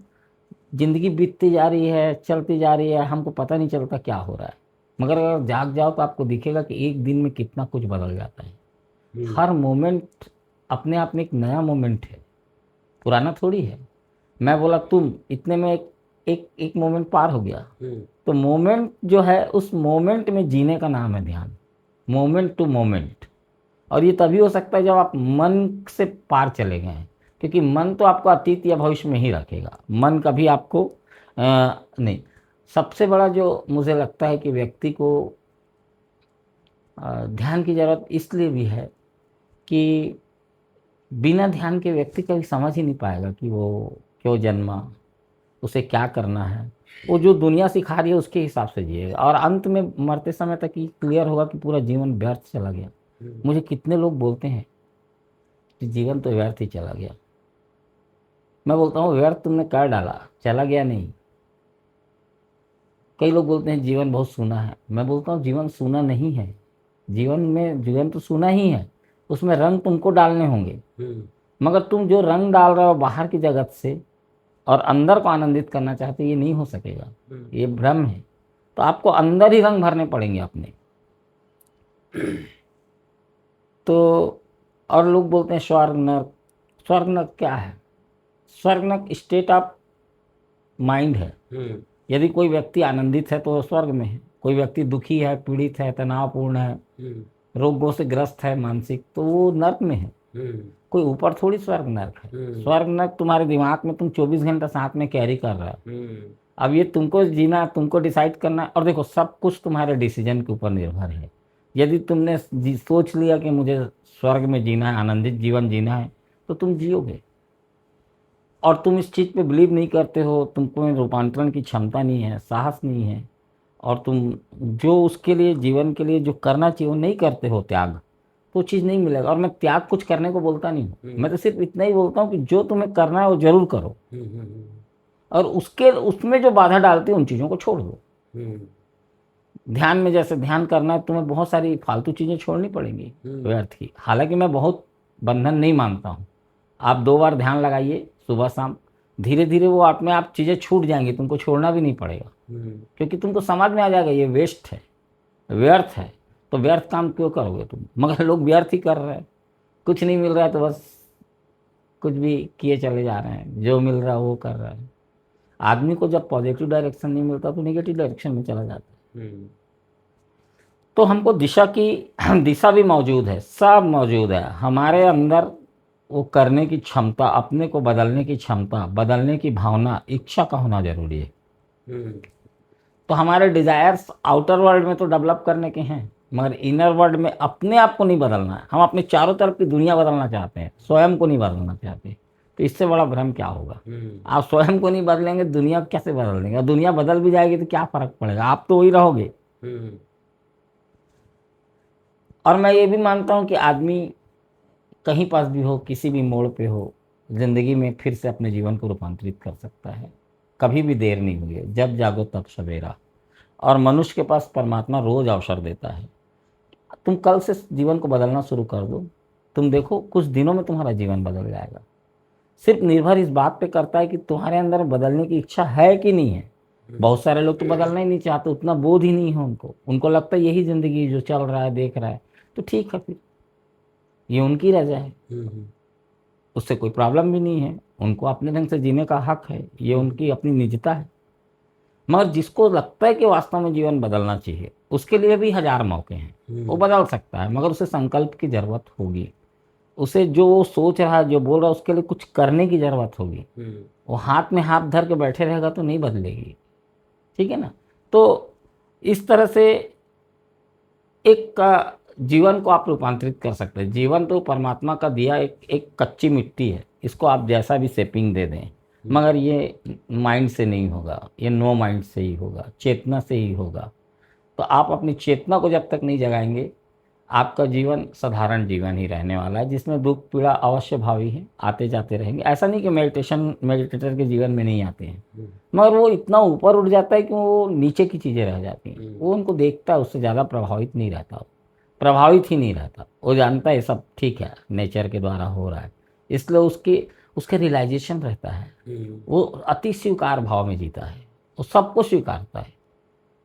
जिंदगी बीतती जा रही है, चलती जा रही है, हमको पता नहीं चलता क्या हो रहा है। मगर अगर जाग जाओ तो आपको दिखेगा कि एक दिन में कितना कुछ बदल जाता है। हर मोमेंट अपने आप में एक नया मोमेंट है, पुराना थोड़ी है। मैं बोला तुम, इतने में एक मोमेंट पार हो गया। तो मोमेंट जो है, उस मोमेंट में जीने का नाम है ध्यान, मोमेंट टू मोमेंट। और ये तभी हो सकता है जब आप मन से पार चले गए हैं, क्योंकि मन तो आपको अतीत या भविष्य में ही रखेगा, मन कभी आपको नहीं। सबसे बड़ा जो मुझे लगता है कि व्यक्ति को ध्यान की ज़रूरत इसलिए भी है कि बिना ध्यान के व्यक्ति कभी समझ ही नहीं पाएगा कि वो क्यों जन्मा, उसे क्या करना है। वो जो दुनिया सिखा रही है उसके हिसाब से जिएगा, और अंत में मरते समय तक ही क्लियर होगा कि पूरा जीवन व्यर्थ चला गया। मुझे कितने लोग बोलते हैं कि जीवन तो व्यर्थ ही चला गया। मैं बोलता हूँ व्यर्थ तुमने कर डाला, चला गया नहीं। कई लोग बोलते हैं जीवन बहुत सूना है, मैं बोलता हूँ जीवन सूना नहीं है, जीवन तो सूना ही है, उसमें रंग तुमको डालने होंगे। मगर तुम जो रंग डाल रहे हो बाहर की जगत से और अंदर को आनंदित करना चाहते, ये नहीं हो सकेगा, ये भ्रम है। तो आपको अंदर ही रंग भरने पड़ेंगे अपने। तो और लोग बोलते हैं स्वर्ग नर्क, स्वर्ग नर्क क्या है? स्वर्ग नर्क स्टेट ऑफ माइंड है। यदि कोई व्यक्ति आनंदित है तो स्वर्ग में है, कोई व्यक्ति दुखी है, पीड़ित है, तनावपूर्ण है, रोगों से ग्रस्त है मानसिक, तो वो नर्क में है। कोई ऊपर थोड़ी स्वर्ग नर्क है। स्वर्ग नर्क तुम्हारे दिमाग में तुम 24 घंटा साथ में कैरी कर रहा है। अब ये तुमको जीना, तुमको डिसाइड करना। और देखो सब कुछ तुम्हारे डिसीजन के ऊपर निर्भर है। यदि तुमने सोच लिया कि मुझे स्वर्ग में जीना है, आनंदित जीवन जीना है, तो तुम जियोगे। और तुम इस चीज़ पे बिलीव नहीं करते हो, तुमको रूपांतरण की क्षमता नहीं है, साहस नहीं है, और तुम जो उसके लिए जीवन के लिए जो करना चाहिए वो नहीं करते हो, त्याग, तो चीज़ नहीं मिलेगा। और मैं त्याग कुछ करने को बोलता नहीं हूँ, मैं तो सिर्फ इतना ही बोलता हूँ कि जो तुम्हें करना है वो जरूर करो, और उसमें जो बाधा डालती है उन चीज़ों को छोड़ दो। ध्यान में जैसे ध्यान करना है, तुम्हें बहुत सारी फालतू चीज़ें छोड़नी पड़ेंगी व्यर्थ की। हालांकि मैं बहुत बंधन नहीं मानता हूँ। आप 2 बार ध्यान लगाइए सुबह शाम, धीरे धीरे वो आप में आप चीज़ें छूट जाएंगी, तुमको छोड़ना भी नहीं पड़ेगा, क्योंकि तुमको समझ में आ जाएगा ये वेस्ट है, व्यर्थ है। तो व्यर्थ काम क्यों करोगे तुम? मगर लोग व्यर्थ ही कर रहे हैं, कुछ नहीं मिल रहा है तो बस कुछ भी किए चले जा रहे हैं, जो मिल रहा है वो कर रहा है। आदमी को जब पॉजिटिव डायरेक्शन नहीं मिलता तो नेगेटिव डायरेक्शन में चला जाता है। तो हमको दिशा भी मौजूद है, सब मौजूद है हमारे अंदर। वो करने की क्षमता, अपने को बदलने की क्षमता, बदलने की भावना, इच्छा का होना जरूरी है। हम्म, तो हमारे डिजायर्स आउटर वर्ल्ड में तो डेवलप करने के हैं, मगर इनर वर्ल्ड में अपने आप को नहीं बदलना है। हम अपने चारों तरफ की दुनिया बदलना चाहते हैं, स्वयं को नहीं बदलना चाहते। तो इससे बड़ा भ्रम क्या होगा? आप स्वयं को नहीं बदलेंगे, दुनिया कैसे बदल देंगे? और दुनिया बदल भी जाएगी तो क्या फर्क पड़ेगा, आप तो वही रहोगे। हम्म, और मैं ये भी मानता हूँ कि आदमी कहीं पास भी हो, किसी भी मोड़ पे हो, जिंदगी में फिर से अपने जीवन को रूपांतरित कर सकता है। कभी भी देर नहीं हुई है, जब जागो तब सवेरा। और मनुष्य के पास परमात्मा रोज अवसर देता है। तुम कल से जीवन को बदलना शुरू कर दो, तुम देखो कुछ दिनों में तुम्हारा जीवन बदल जाएगा। सिर्फ निर्भर इस बात पे करता है कि तुम्हारे अंदर बदलने की इच्छा है कि नहीं है। बहुत सारे लोग तो बदलना ही नहीं चाहते, उतना बोध ही नहीं है उनको। उनको लगता है यही जिंदगी जो चल रहा है, देख रहा है, तो ठीक है, फिर ये उनकी रजा है, उससे कोई प्रॉब्लम भी नहीं है। उनको अपने ढंग से जीने का हक है, ये उनकी अपनी निजता है। मगर जिसको लगता है कि वास्तव में जीवन बदलना चाहिए, उसके लिए भी हजार मौके हैं, वो बदल सकता है। मगर उसे संकल्प की जरूरत होगी, उसे जो वो सोच रहा है, जो बोल रहा है, उसके लिए कुछ करने की जरूरत होगी। वो हाथ में हाथ धर के बैठे रहेगा तो नहीं बदलेगी। ठीक है ना? तो इस तरह से एक का जीवन को आप रूपांतरित कर सकते हैं। जीवन तो परमात्मा का दिया एक कच्ची मिट्टी है, इसको आप जैसा भी शेपिंग दे दें, मगर ये माइंड से नहीं होगा, ये नो माइंड से ही होगा, चेतना से ही होगा। तो आप अपनी चेतना को जब तक नहीं जगाएंगे, आपका जीवन साधारण जीवन ही रहने वाला है, जिसमें दुख पीड़ा अवश्य भावी है, आते जाते रहेंगे। ऐसा नहीं कि मेडिटेटर के जीवन में नहीं आते हैं, मगर वो इतना ऊपर उठ जाता है कि वो नीचे की चीज़ें रह जाती हैं। वो उनको देखता है, उससे ज़्यादा प्रभावित नहीं रहता, प्रभावित ही नहीं रहता। वो जानता है सब ठीक है, नेचर के द्वारा हो रहा है, इसलिए उसके रियलाइजेशन रहता है। वो अति स्वीकार भाव में जीता है, वो सबको स्वीकारता है,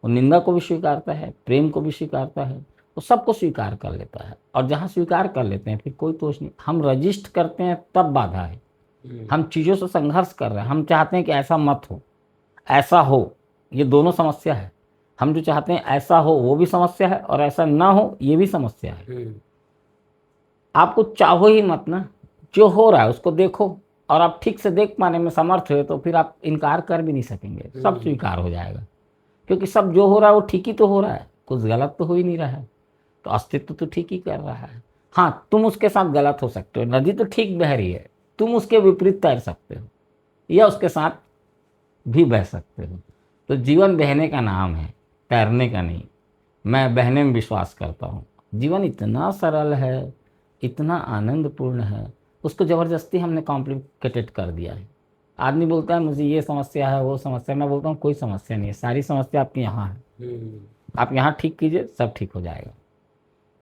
वो निंदा को भी स्वीकारता है, प्रेम को भी स्वीकारता है, वो सबको स्वीकार कर लेता है। और जहाँ स्वीकार कर लेते हैं फिर कोई दोष नहीं। हम रजिस्ट करते हैं तब बाधा है, हम चीज़ों से संघर्ष कर रहे हैं। हम चाहते हैं कि ऐसा मत हो, ऐसा हो, ये दोनों समस्या है। हम जो चाहते हैं ऐसा हो वो भी समस्या है, और ऐसा ना हो ये भी समस्या है। आपको चाहो ही मत ना, जो हो रहा है उसको देखो, और आप ठीक से देख पाने में समर्थ हो तो फिर आप इनकार कर भी नहीं सकेंगे, सब स्वीकार हो जाएगा। क्योंकि सब जो हो रहा है वो ठीक ही तो हो रहा है, कुछ गलत तो हो ही नहीं रहा है, तो अस्तित्व तो ठीक ही कर रहा है। हाँ, तुम उसके साथ गलत हो सकते हो, नदी तो ठीक बह रही है, तुम उसके विपरीत तैर सकते हो या उसके साथ भी बह सकते हो। तो जीवन बहने का नाम है, तैरने का नहीं। मैं बहने में विश्वास करता हूँ। जीवन इतना सरल है, इतना आनंदपूर्ण है, उसको ज़बरदस्ती हमने कॉम्प्लिकेटेड कर दिया है। आदमी बोलता है मुझे ये समस्या है, वो समस्या है। मैं बोलता हूँ कोई समस्या नहीं है, सारी समस्या आपकी यहाँ है, आप यहाँ ठीक कीजिए, सब ठीक हो जाएगा।